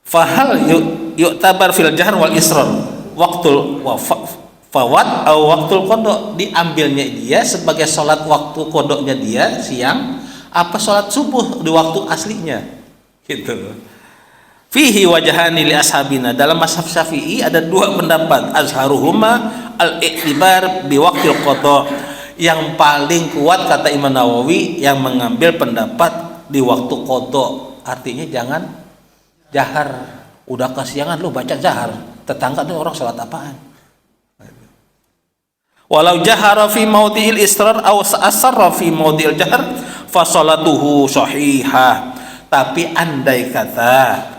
Fahal yu'tabar fil jahr wal israr waktul fawat atau waktul kodok, diambilnya dia sebagai sholat waktu kodoknya dia siang, apa sholat subuh di waktu aslinya gitu. Fihi wajahani li ashabina. Dalam mazhab Syafi'i ada dua pendapat, azharuhuma al-i'tibar bi waqtil qada. Yang paling kuat kata Imam Nawawi yang mengambil pendapat di waktu qada, artinya jangan jahar. Udah kesiangan lu baca jahar, tetangga tuh orang salat apaan? Walau jahara fi maudhi'il israr aw asarra fi maudhi'il jahr fa salatuhu sahihah. Tapi andai kata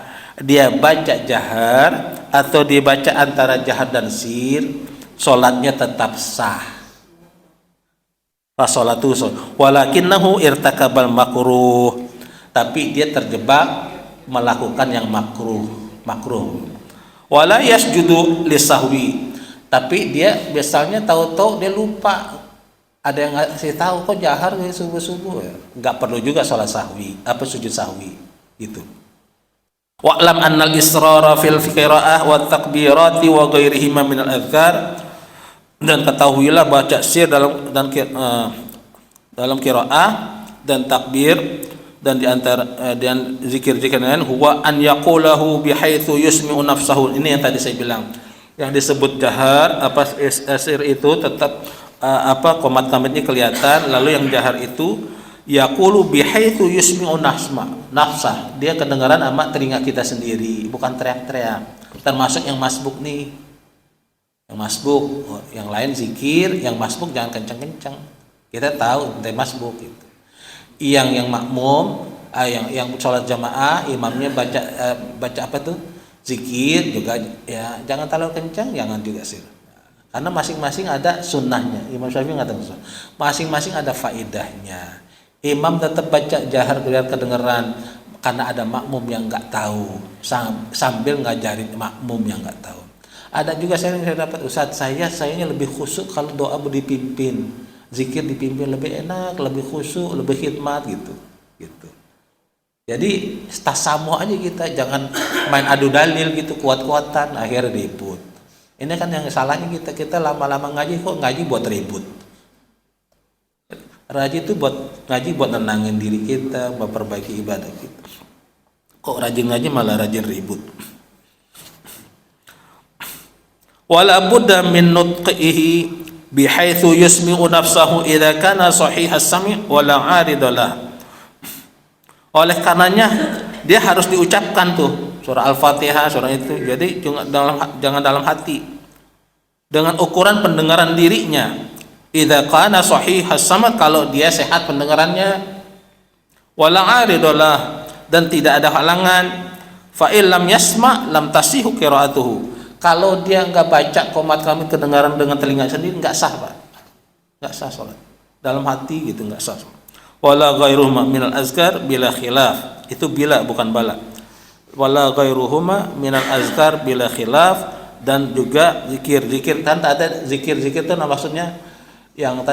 dia baca jahar atau dia baca antara jahar dan sir, salatnya tetap sah. Fa salatuhu walakinnahu irtakabal makruh. Tapi dia terjebak melakukan yang makruh. Wala yasjudu lisahwi. Tapi dia biasanya tahu-tahu dia lupa, ada yang ngasih tahu kok jahar kayak subuh-subuh ya. Enggak perlu juga sholat sahwi, sujud sahwi gitu. Wa'lam annal israra fil qiraah wa takbirati wa ghairihima min al-adhkar. Dan ketahuilah baca sir dalam qiraah dan takbir dan di antara dan zikir-zikir lain, huwa an yaqulahu bihaitsu yusmi'u nafsahu. Ini yang tadi saya bilang, yang disebut jahar sir itu tetap qomat kamitnya kelihatan, lalu yang jahar itu yaqulu bihaitsu yusmi'u nafsah, dia kedengaran sama telinga kita sendiri, bukan teriak-teriak. Termasuk yang masbuk nih, yang masbuk, yang lain zikir, yang masbuk jangan kencang-kencang, kita tahu ente masbuk gitu. Yang makmum, yang sholat jamaah, imamnya baca apa tuh, zikir juga ya jangan terlalu kencang, jangan juga sir. Karena masing-masing ada sunnahnya. Imam Syafi'i mengatakan masing-masing ada faedahnya. Imam tetap baca jahar biar kedengeran, karena ada makmum yang nggak tahu, sambil ngajarin makmum yang nggak tahu. Ada juga saya dapat, Ustaz, sayanya lebih khusyuk kalau doa dipimpin, zikir dipimpin lebih enak, lebih khusyuk, lebih khidmat gitu. Jadi tasamu aja kita, jangan main adu dalil gitu, kuat-kuatan akhirnya ribut. Ini kan yang salahnya kita lama-lama ngaji kok ngaji buat ribut. Ngaji itu ngaji buat nenangin diri kita, memperbaiki ibadah kita. Kok rajin ngaji malah rajin ribut. Wala budda min nutqihi bihaitsu yusmi'u nafsahu idza kana sahihas sami' wala 'aridalah. Oleh karenanya dia harus diucapkan tuh surah Al-Fatihah, surah itu. Jadi jangan dalam hati. Dengan ukuran pendengaran dirinya. Idza kana sahihas sami', kalau dia sehat pendengarannya, wala 'aridalah, dan tidak ada halangan. Fa illam yasma' lam tasihu qira'atuhu. Kalau dia nggak baca qomat kami kedengaran dengan telinga sendiri, nggak sah, Pak. Nggak sah sholat. Dalam hati gitu nggak sah. Wala ghairuhuma minal azkar bila khilaf. Itu bila, bukan bala. Wala ghairuhuma minal azkar bila khilaf. Dan juga zikir kan ada zikir itu maksudnya yang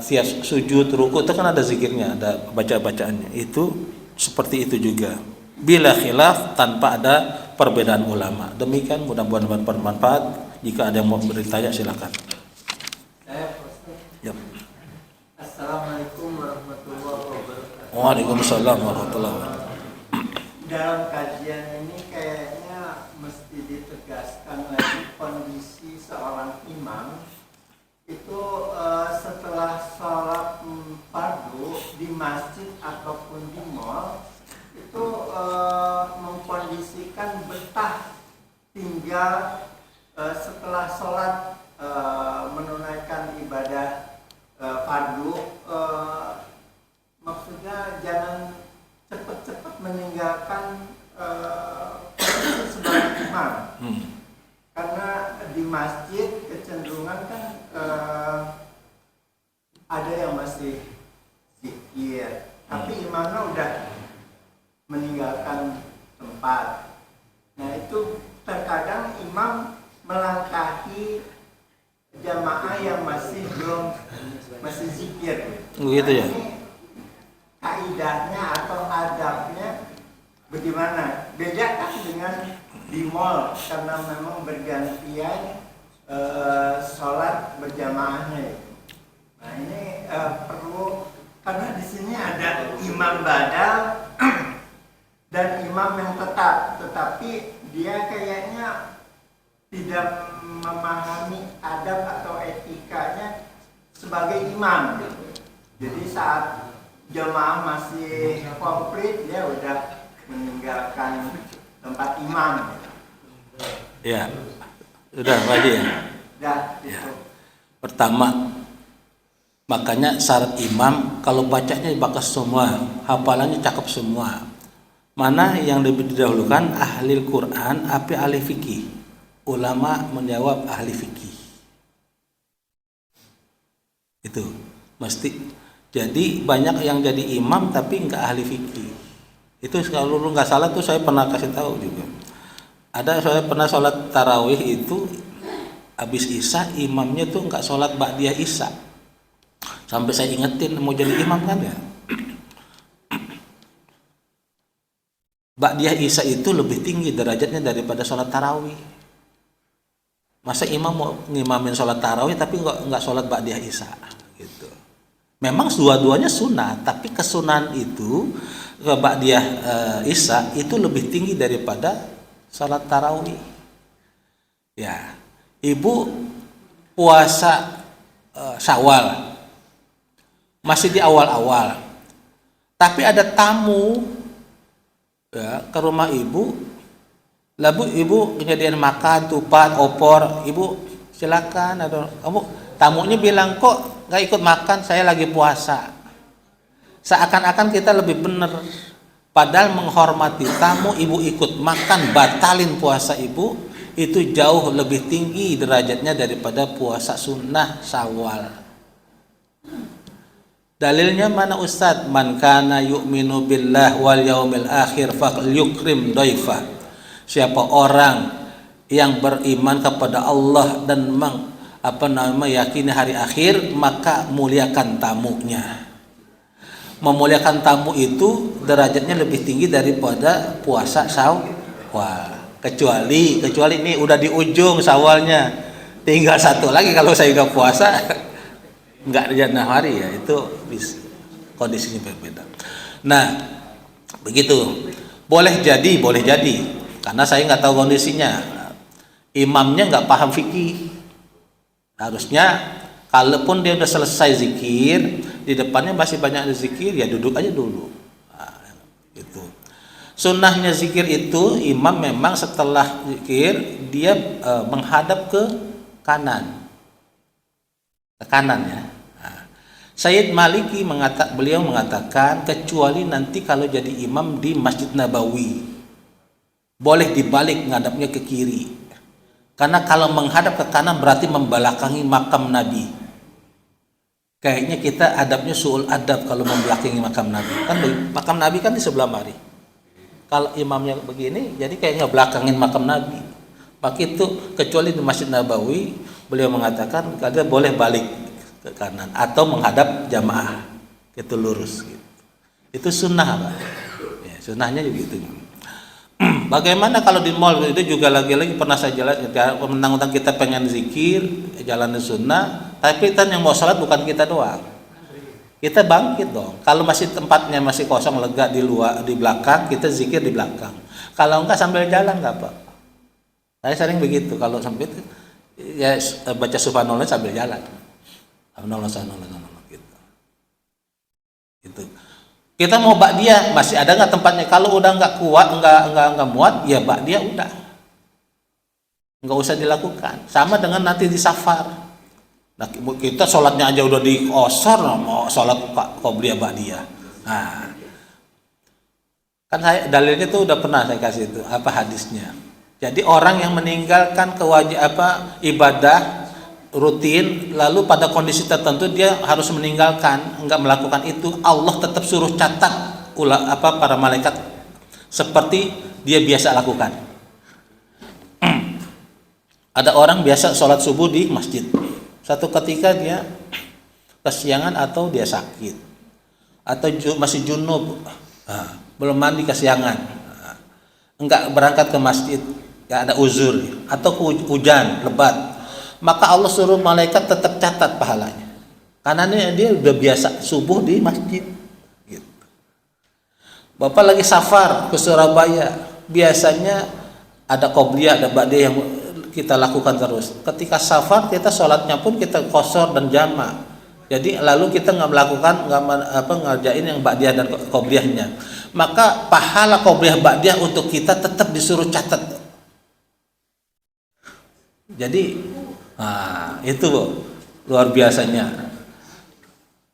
tiap sujud ruku itu kan ada zikirnya, ada bacaannya. Itu seperti itu juga. Bila khilaf, tanpa ada perbedaan ulama. Demikian, mudah-mudahan bermanfaat. Jika ada yang mau bertanya silakan. Yep. Assalamualaikum warahmatullahi wabarakatuh. Waalaikumsalam warahmatullahi wabarakatuh. Dalam kajian ini kayaknya mesti ditegaskan lagi kondisi seorang imam itu setelah sholat fardu di masjid ataupun di mall itu mengkondisikan betah tinggal setelah sholat menunaikan ibadah fardu, maksudnya jangan cepat-cepat meninggalkan posisi sebagai imam, karena di masjid kecenderungan kan ada yang masih zikir, tapi imamnya udah meninggalkan tempat. Nah itu terkadang imam melangkahi jamaah yang masih zikir. Gitu ya. Ini kaidahnya atau adabnya bagaimana? Beda kan dengan di mall, karena memang bergantian sholat berjamaahnya. Nah ini perlu, karena di sini ada imam badal dan imam yang tetap, tetapi dia kayaknya tidak memahami adab atau etikanya sebagai imam. Jadi saat jamaah masih komplit, dia udah meninggalkan tempat imam. Ya, sudah Pak ya. Dah, Ya. Pertama, makanya syarat imam kalau bacanya bakas semua, hafalannya cakep semua. Mana yang lebih didahulukan, ahli Quran apa ahli fikih? Ulama menjawab ahli fikih. Itu mesti. Jadi banyak yang jadi imam tapi nggak ahli fikih. Itu kalau lu nggak salah tuh saya pernah kasih tahu juga. Saya pernah sholat tarawih itu habis isya, imamnya tuh nggak sholat ba'diyah isya. Sampai saya ingetin mau jadi imam kan ya. Ba'diyah isya itu lebih tinggi derajatnya daripada sholat tarawih. Masa imam mau ngimamin sholat tarawih tapi nggak sholat ba'diyah isya gitu. Memang dua-duanya sunnah, tapi kesunahan itu ke ba'diyah isya itu lebih tinggi daripada sholat tarawih. Ya, ibu puasa Syawal masih di awal-awal, tapi ada tamu ya ke rumah ibu, lalu ibu kejadian makan tupat opor, ibu silakan, atau kamu tamunya bilang kok nggak ikut makan, saya lagi puasa. Seakan-akan kita lebih benar, padahal menghormati tamu, ibu ikut makan batalin puasa ibu, itu jauh lebih tinggi derajatnya daripada puasa sunnah Syawal. Dalilnya mana Ustadz? Man kana yu'minu billah wal yaumil akhir falyukrim dhaifah. Siapa orang yang beriman kepada Allah dan meyakini hari akhir, maka muliakan tamunya. Memuliakan tamu itu derajatnya lebih tinggi daripada puasa Syawal. Kecuali ini udah di ujung Syawalnya, tinggal satu lagi, kalau saya nggak puasa nggak jannah hari, ya itu kondisinya berbeda. Nah begitu, boleh jadi karena saya nggak tahu kondisinya, imamnya nggak paham fikih. Harusnya kalaupun dia udah selesai zikir, di depannya masih banyak zikir, ya duduk aja dulu. Nah, gitu. Sunnahnya zikir itu, imam memang setelah zikir dia menghadap ke kanan ya. Nah, Sayyid Maliki beliau mengatakan kecuali nanti kalau jadi imam di Masjid Nabawi, boleh dibalik ngadapnya ke kiri. Karena kalau menghadap ke kanan berarti membelakangi makam Nabi. Kayaknya kita adabnya suul adab kalau membelakangi makam Nabi. Kan makam Nabi kan di sebelah mari. Kalau imamnya begini, jadi kayak ngebelakangin makam Nabi. Maka itu kecuali di Masjid Nabawi, beliau mengatakan kita boleh balik ke kanan atau menghadap jamaah, gitu lurus. Gitu. Itu sunnah, Pak. Ya, sunnahnya juga gitu. Bagaimana kalau di mall itu juga lagi-lagi pernah saya jelaskan, mentang-mentang kita pengen zikir, jalan sunnah, tapi kan yang mau sholat bukan kita doang. Kita bangkit dong. Kalau masih tempatnya masih kosong lega di luar, di belakang, kita zikir di belakang. Kalau enggak sambil jalan enggak apa. Saya sering begitu, kalau sampai itu ya baca subhanallah sambil jalan. Subhanallah gitu. Gitu. Kita mau ba'diyah, masih ada nggak tempatnya? Kalau udah nggak kuat, nggak muat, ya ba'diyah udah, nggak usah dilakukan. Sama dengan nanti di safar. Nah, kita sholatnya aja udah diosor, mau sholat qobliyah ba'diyah. Nah, kan dalilnya tuh udah pernah saya kasih itu hadisnya. Jadi orang yang meninggalkan ibadah rutin, lalu pada kondisi tertentu dia harus meninggalkan, enggak melakukan itu, Allah tetap suruh catat para malaikat seperti dia biasa lakukan. Ada orang biasa sholat subuh di masjid, satu ketika dia kesiangan atau dia sakit atau masih junub, belum mandi kesiangan, enggak berangkat ke masjid, enggak ada uzur atau hujan lebat, maka Allah suruh malaikat tetap catat pahalanya. Karena dia udah biasa subuh di masjid. Gitu. Bapak lagi safar ke Surabaya, biasanya ada qobliyah, ada ba'diyah yang kita lakukan terus. Ketika safar kita sholatnya pun kita qashar dan jama'. Jadi lalu kita nggak ngerjain yang ba'diyah dan qobliyahnya. Maka pahala qobliyah ba'diyah untuk kita tetap disuruh catat. Jadi itu luar biasanya,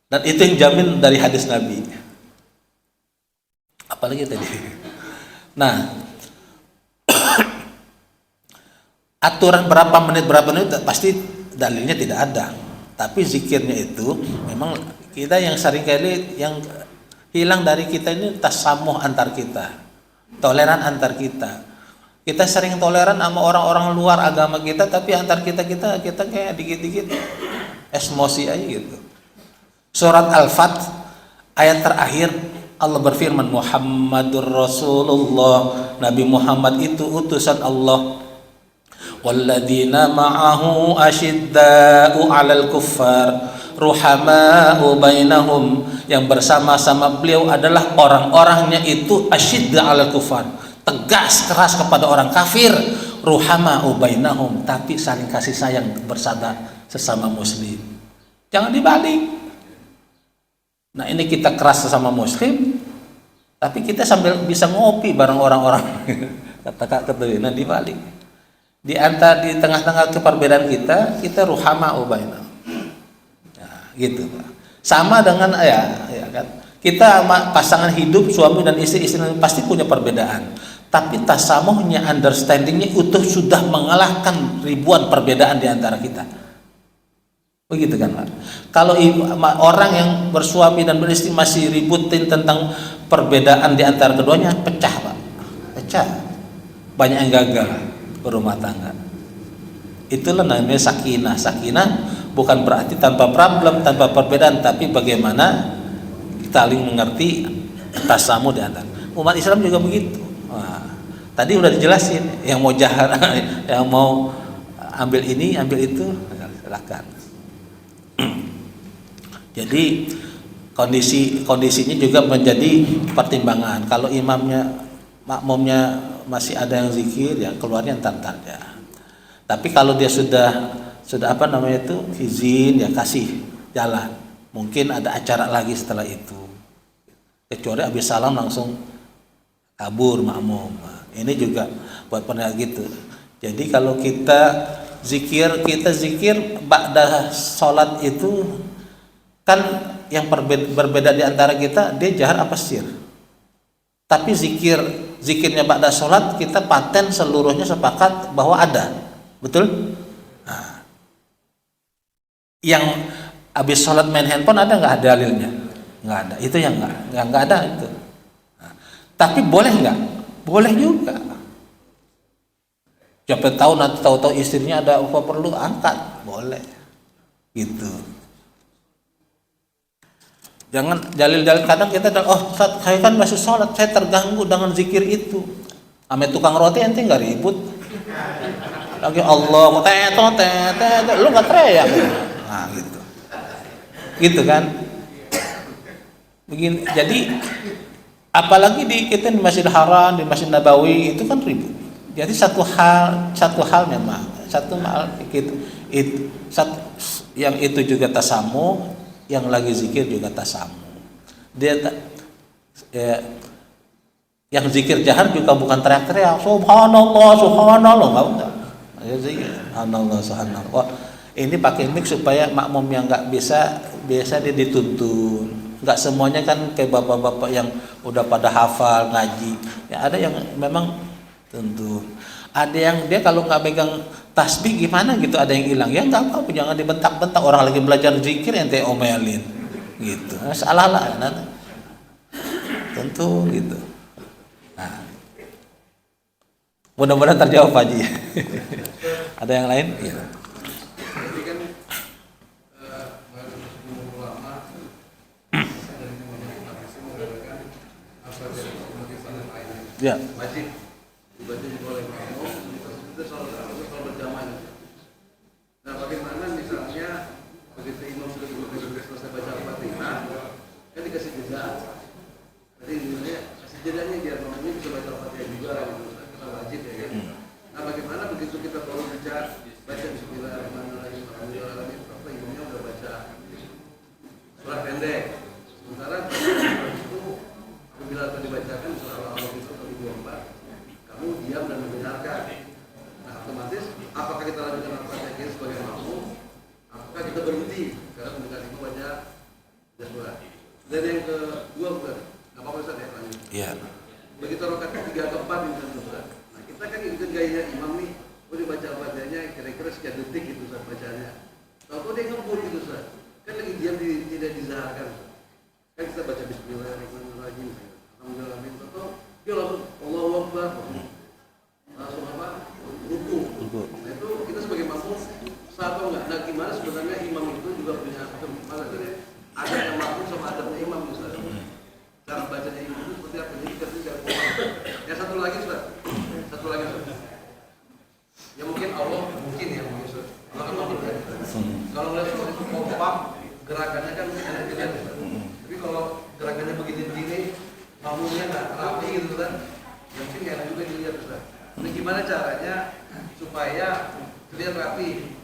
dan itu yang jamin dari hadis Nabi. Apalagi tadi. Nah, aturan berapa menit pasti dalilnya tidak ada. Tapi zikirnya itu memang kita yang sering kali yang hilang dari kita ini tasamuh antar kita, toleran antar kita. Kita sering toleran sama orang-orang luar agama kita, tapi antar kita kayak dikit-dikit emosi aja gitu. Surat Al-Fat ayat terakhir Allah berfirman, Muhammadur Rasulullah, Nabi Muhammad itu utusan Allah. Walladzina ma'ahu asyidda'u 'alal kuffar ruhama'u bainahum, yang bersama-sama beliau adalah orang-orangnya itu asyidda 'alal kuffar, tegas keras kepada orang kafir, ruhama'u bainahum, tapi saling kasih sayang bersama sesama muslim. Jangan dibalik. Nah, ini kita keras sesama muslim, tapi kita sambil bisa ngopi bareng orang-orang kata-kata nah dibalik. Di tengah-tengah perbedaan kita ruhama'u bainahum. Nah, gitu, Pak. Sama dengan ya kan. Kita pasangan hidup suami dan istri pasti punya perbedaan, tapi tasamuhnya, understandingnya utuh sudah mengalahkan ribuan perbedaan di antara kita. Begitu kan, Pak? Kalau orang yang bersuami dan beristri masih ributin tentang perbedaan di antara keduanya, pecah, Pak. Pecah. Banyak yang gagal. berumah tangga. Itulah namanya sakinah. Sakinah bukan berarti tanpa problem, tanpa perbedaan, tapi bagaimana saling mengerti, tasamu di antara. Umat Islam juga begitu. Wah, tadi udah dijelasin, yang mau jahat, yang mau ambil ini, ambil itu, silakan. Jadi kondisinya juga menjadi pertimbangan. Kalau imamnya, makmumnya masih ada yang zikir, ya keluarnya entar ya. Tapi kalau dia sudah apa namanya itu izin, ya kasih jalan. Mungkin ada acara lagi setelah itu. Kecuali habis salam langsung kabur makmum. Nah, ini juga buat pendengar gitu. Jadi kalau kita zikir ba'da sholat itu kan yang berbeda di antara kita, dia jahar apa sir. Tapi zikirnya ba'da sholat kita paten seluruhnya sepakat bahwa ada. Betul? Nah, yang habis sholat main handphone ada nggak dalilnya? Nggak ada. Itu yang nggak ada itu. Nah, tapi boleh nggak? Boleh juga. Siapa tahu nanti tahu-tahu istrinya ada apa perlu angkat, boleh. Gitu. Jangan dalil-dalil, kadang kita Ustaz, saya kan masih sholat, saya terganggu dengan zikir itu. Ame tukang roti ente nggak ribut. Lagi Allah, lu nggak teriak. Nah gitu kan. Begini, jadi apalagi kita di Masjidil Haram, di Masjid Nabawi itu kan ribut. Jadi satu hal memang, yang itu juga tasamu, yang lagi zikir juga tasamu. Yang zikir jahar juga bukan teriak-teriak, subhanallah, nggak usah. Subhanallah, subhanallah. Wah, ini pakai mic supaya makmum yang nggak biasa dia dituntun. Nggak semuanya kan kayak bapak-bapak yang udah pada hafal ngaji. Ya ada yang memang tuntun. Ada yang dia kalau nggak pegang tasbih gimana gitu, ada yang hilang. Ya nggak apa-apa, jangan dibentak-bentak, orang lagi belajar zikir ente omelin gitu. Salah lah, tentu gitu. Nah, mudah-mudahan terjawab Pak Haji. Ada yang lain? Iya. Jadi kan ulama dari mengatakan apa dari motivasi lainnya. Ya. Wajib dibaca di oleh makmum itu soal berjamaah. Nah, bagaimana misalnya begitu imam sudah selesai baca Al-Fatihah, kan dikasih jeda. Jadi intinya kasih jedanya biar makmumnya bisa baca Al-Fatihah juga, karena wajib ya kan. Nah, bagaimana begitu kita baru baca Bismillahirrahmanirrahim, apa imamnya udah baca surat pendek. Sementara itu apabila akan dibacakan surah Al-Alaq itu kali 24, kamu diam dan mendengarkan. Nah, otomatis apakah kita lanjutkan Al-Fatihah sebagai makmum? Apakah kita berhenti karena mendengar itu baca surat? Dan yang kedua bukan, nggak apa-apa Ustaz ya lanjut. Iya. Begitu rakaat 3 atau 4 misalnya Ustaz. Nah, kita kan ikut gaya imam nih. Boleh baca Al-Fatihahnya kira-kira sekian detik gitu Ustaz bacanya. Tahu dia ngebut gitu Ustaz. Kan lagi diam tidak dizaharkan. Kan kita baca Bismillahirrahmanirrahim. Alhamdulillah. Atau dia langsung Allahu Akbar. Langsung apa? Ruku. Nah, itu kita sebagai makmum sah atau enggak? Nah, gimana sebenarnya imam itu juga punya ada yang makmum sama adabnya imam Ustaz. Cara bacanya imam itu seperti apa? Jadi kita tidak kompak. Yang satu lagi Ustaz. Ya mungkin Allah Ustaz. Allah kan makhluk kan. Kalau melihat seperti itu kompak, gerakannya kan mungkin ada dilihat Ustaz. Tapi kalau gerakannya begini, makmumnya nggak rapi gitu kan. Ya mungkin nggak juga dilihat Ustaz. Nah, gimana caranya supaya terlihat rapi?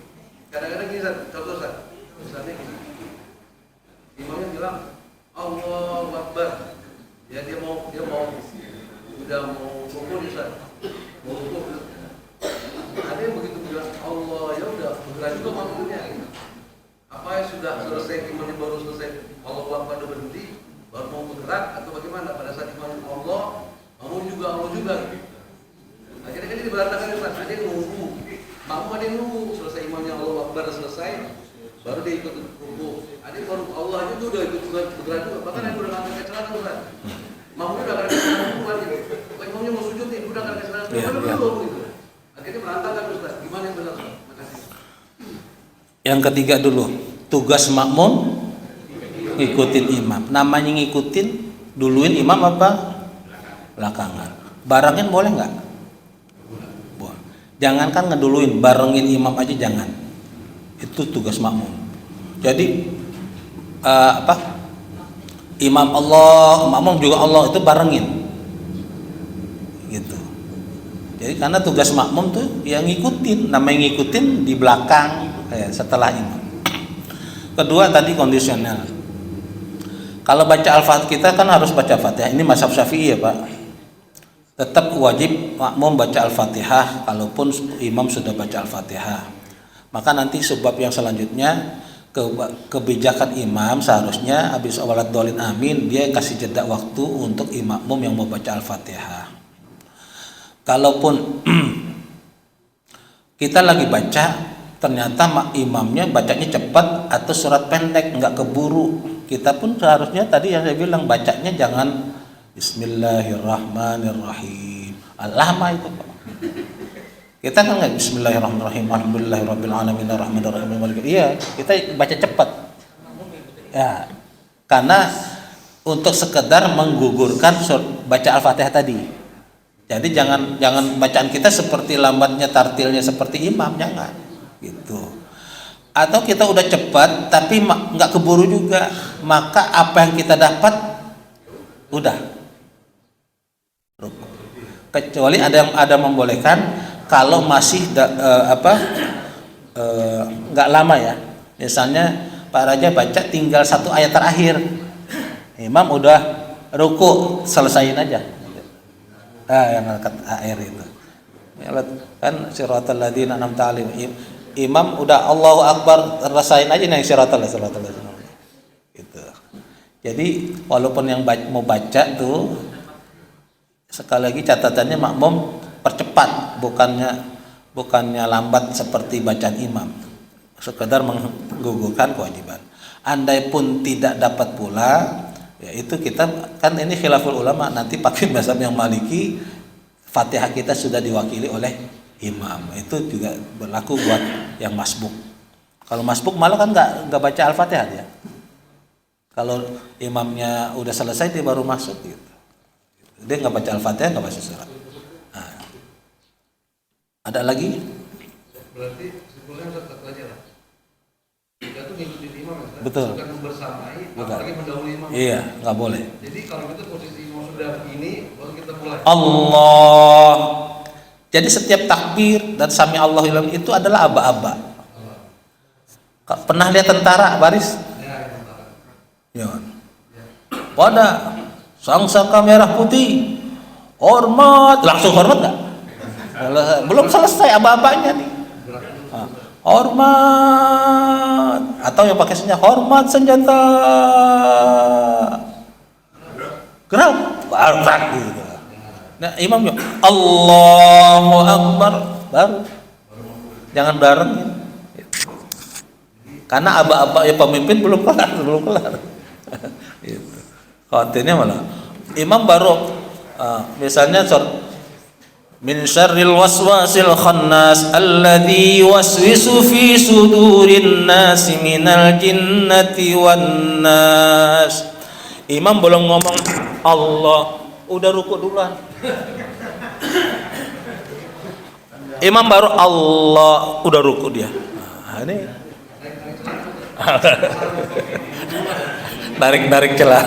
Kadang-kadang gini Ustaz, contoh Ustaz. Misalnya gini. Imamnya bilang Allahu Akbar. Ya dia mau udah mau rukuk Ustaz. Mau rukuk. Ada yang begitu bilang Allah, ya udah bergerak juga maksudnya gitu. Apa yang sudah selesai imamnya baru selesai Allahu Akbar udah berhenti baru mau bergerak atau bagaimana pada saat imam Allah mau juga gitu. Akhirnya kan jadi berantakan Ustaz. Ada yang nunggu, makmum ada yang nunggu selesai imamnya Allahu Akbar selesai baru dia ikut rukuk. Ada yang baru Allah aja tuh udah ikut bergerak juga. Bahkan yang udah ngangkat celana Ustaz. Makmumnya udah ngangkat celana duluan gitu. Imamnya mau sujud nih udah ngangkat celana duluan gitu. Akhirnya Yang ketiga dulu, tugas makmum ngikutin imam. Namanya ngikutin, duluin imam apa? Belakangan. Barengin boleh nggak? Boleh. Jangankan ngeduluin, barengin imam aja jangan. Itu tugas makmum. Jadi imam Allah, makmum juga Allah, itu barengin. Gitu. Jadi karena tugas makmum tuh yang ngikutin, namanya ngikutin di belakang setelah imam. Kedua tadi kondisional. Kalau baca Al-Fatihah, kita kan harus baca Fatihah. Ini mazhab Syafi'i ya, Pak. Tetap wajib makmum baca Al-Fatihah kalaupun imam sudah baca Al-Fatihah. Maka nanti sebab yang selanjutnya kebijakan imam seharusnya habis walat dolin amin dia kasih jeda waktu untuk makmum yang mau baca Al-Fatihah. Kalaupun kita lagi baca ternyata imamnya bacanya cepat atau surat pendek nggak keburu, kita pun seharusnya tadi yang saya bilang bacanya jangan Bismillahirrahmanirrahim. Lama itu Pak. Kita kan nggak Bismillahirrahmanirrahim, Alhamdulillahirabbil alamin arrahmanirrahim maliki. Iya, kita baca cepat. Ya, karena untuk sekedar menggugurkan baca Al-Fatihah tadi. Jadi jangan bacaan kita seperti lambatnya tartilnya seperti imam, jangan. Gitu. Atau kita udah cepat tapi nggak keburu juga, maka apa yang kita dapat udah. Kecuali ada membolehkan kalau masih nggak lama ya. Misalnya Pak Raja baca tinggal satu ayat terakhir, imam udah ruku, selesaiin aja. Yang angkat air itu kan siratal ladzina an'amta alaihim, imam udah Allahu Akbar, rasain aja yang siratal gitu. Jadi walaupun yang mau baca tuh sekali lagi catatannya makmum percepat, bukannya lambat seperti bacaan imam, sekedar menggugurkan kewajiban. Andai pun tidak dapat pula, ya itu kita kan ini khilaful ulama, nanti pakai mazhab yang Maliki, Fatihah kita sudah diwakili oleh imam. Itu juga berlaku buat yang masbuk. Kalau masbuk malah kan nggak baca Al-Fatihah dia. Kalau imamnya udah selesai dia baru masuk gitu. Dia nggak baca Al-Fatihah, nggak baca surat. Nah. Ada lagi? Berarti sebetulnya satu aja lah. Kita tuh ngikutin imam ya. Betul. Bukan membersamai, Bukan. apalagi mendahului imam. Iya, nggak boleh. Jadi kalau gitu posisi imam sudah begini, baru kita mulai. Allah. Jadi setiap takbir dan sami Allahu liman itu adalah aba-aba. Pernah lihat tentara baris? Ya. Pada sangsaka merah putih, hormat, langsung hormat nggak? Belum selesai aba-abanya nih. Hormat, atau yang pakai senjata, hormat senjata, gerak, barak gitu. Nah imamnya Allahu Akbar baru, jangan bareng ya. Karena aba-aba ya pemimpin belum kelar. Gitu. Khawatirnya malah imam baru misalnya min syarril waswasil khannas alladzi yuwaswisu fi sudurin nasi minal jinnati wan nas. Imam belum ngomong Allah, udah ruku duluan. Imam baru Allah, udah ruku dia. Nah, ini narik celah.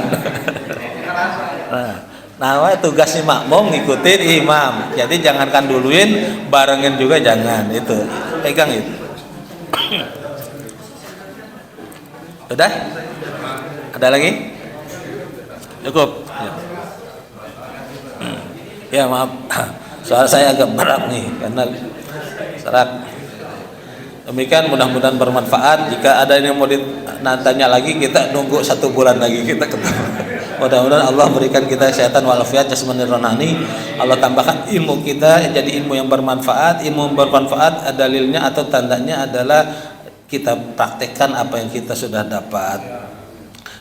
Nah, tugasnya makmum ngikutin imam. Jadi jangankan duluin, barengin juga jangan. Itu pegang itu. Udah? Ada lagi? Cukup. Ya maaf, soal saya agak berat nih karena serak. Demikian mudah-mudahan bermanfaat. Jika ada yang mau ditanya lagi, kita nunggu 1 bulan lagi kita ketemu. Mudah-mudahan Allah berikan kita kesehatan walafiat jasmani rohani. Allah tambahkan ilmu kita jadi ilmu yang bermanfaat. Ilmu yang bermanfaat dalilnya atau tandanya adalah kita praktekkan apa yang kita sudah dapat.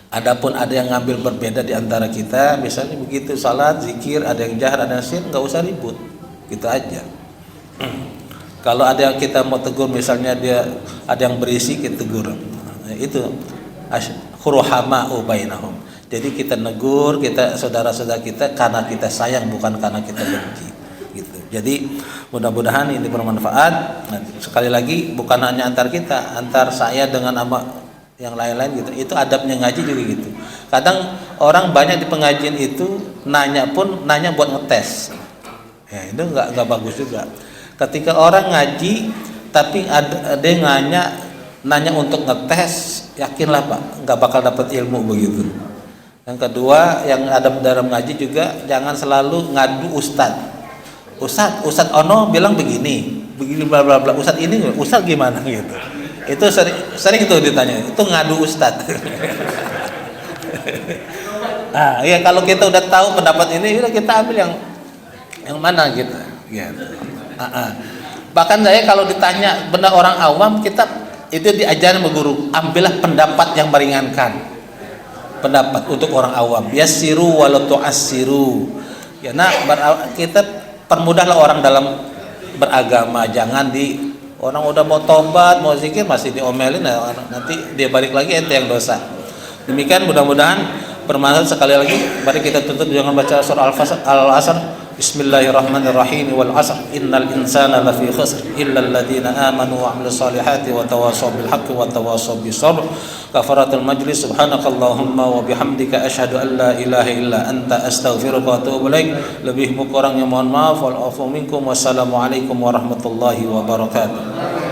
Adapun ada yang ngambil berbeda di antara kita, misalnya begitu salat, zikir, ada yang jahar, ada yang sir, nggak usah ribut, gitu aja. Kalau ada yang kita mau tegur, misalnya dia ada yang berisi, kita tegur. Nah, itu ruhama'u bainahum. Jadi kita negur, kita saudara-saudara kita karena kita sayang, bukan karena kita benci. Gitu. Jadi mudah-mudahan ini bermanfaat. Nah, sekali lagi bukan hanya antar kita, antar saya dengan yang lain-lain gitu. Itu adabnya ngaji juga gitu. Kadang orang banyak di pengajian itu nanya buat ngetes. Ya, itu nggak bagus juga. Ketika orang ngaji tapi ada yang nanya untuk ngetes, yakinlah Pak, nggak bakal dapat ilmu begitu. Yang kedua, yang ada dalam ngaji juga jangan selalu ngadu Ustadz Ono bilang begini bla bla bla. Ustadz gimana gitu. Itu sering itu ditanya. Itu ngadu Ustadz. Nah, ya kalau kita udah tahu pendapat ini, udah kita ambil yang mana gitu. Bahkan saya kalau ditanya benar orang awam, kita itu diajarin sama guru, ambillah pendapat yang meringankan. Pendapat untuk orang awam, yassiru walau tu'assiru. Ya, nah kita permudahlah orang dalam beragama, jangan orang udah mau tobat, mau zikir masih diomelin, nanti dia balik lagi ente yang dosa. Demikian mudah-mudahan bermanfaat. Sekali lagi mari kita tutup dengan baca surah Al-Asr. Bismillahirrahmanirrahim. Wal 'asr innal insana lafi khusr illa alladziina aamanu wa 'amilus solihati wa tawassaw bil haqqi wa tawassaw bis sabr. Kafaratul majlis. Subhanakallahumma wa bihamdika asyhadu an la ilaha illa anta astaghfiruka wa atubu ilaik. Lebih kurangnya mohon maaf. Wal 'afwu minkum. Wassalamualaikum warahmatullahi wabarakatuh.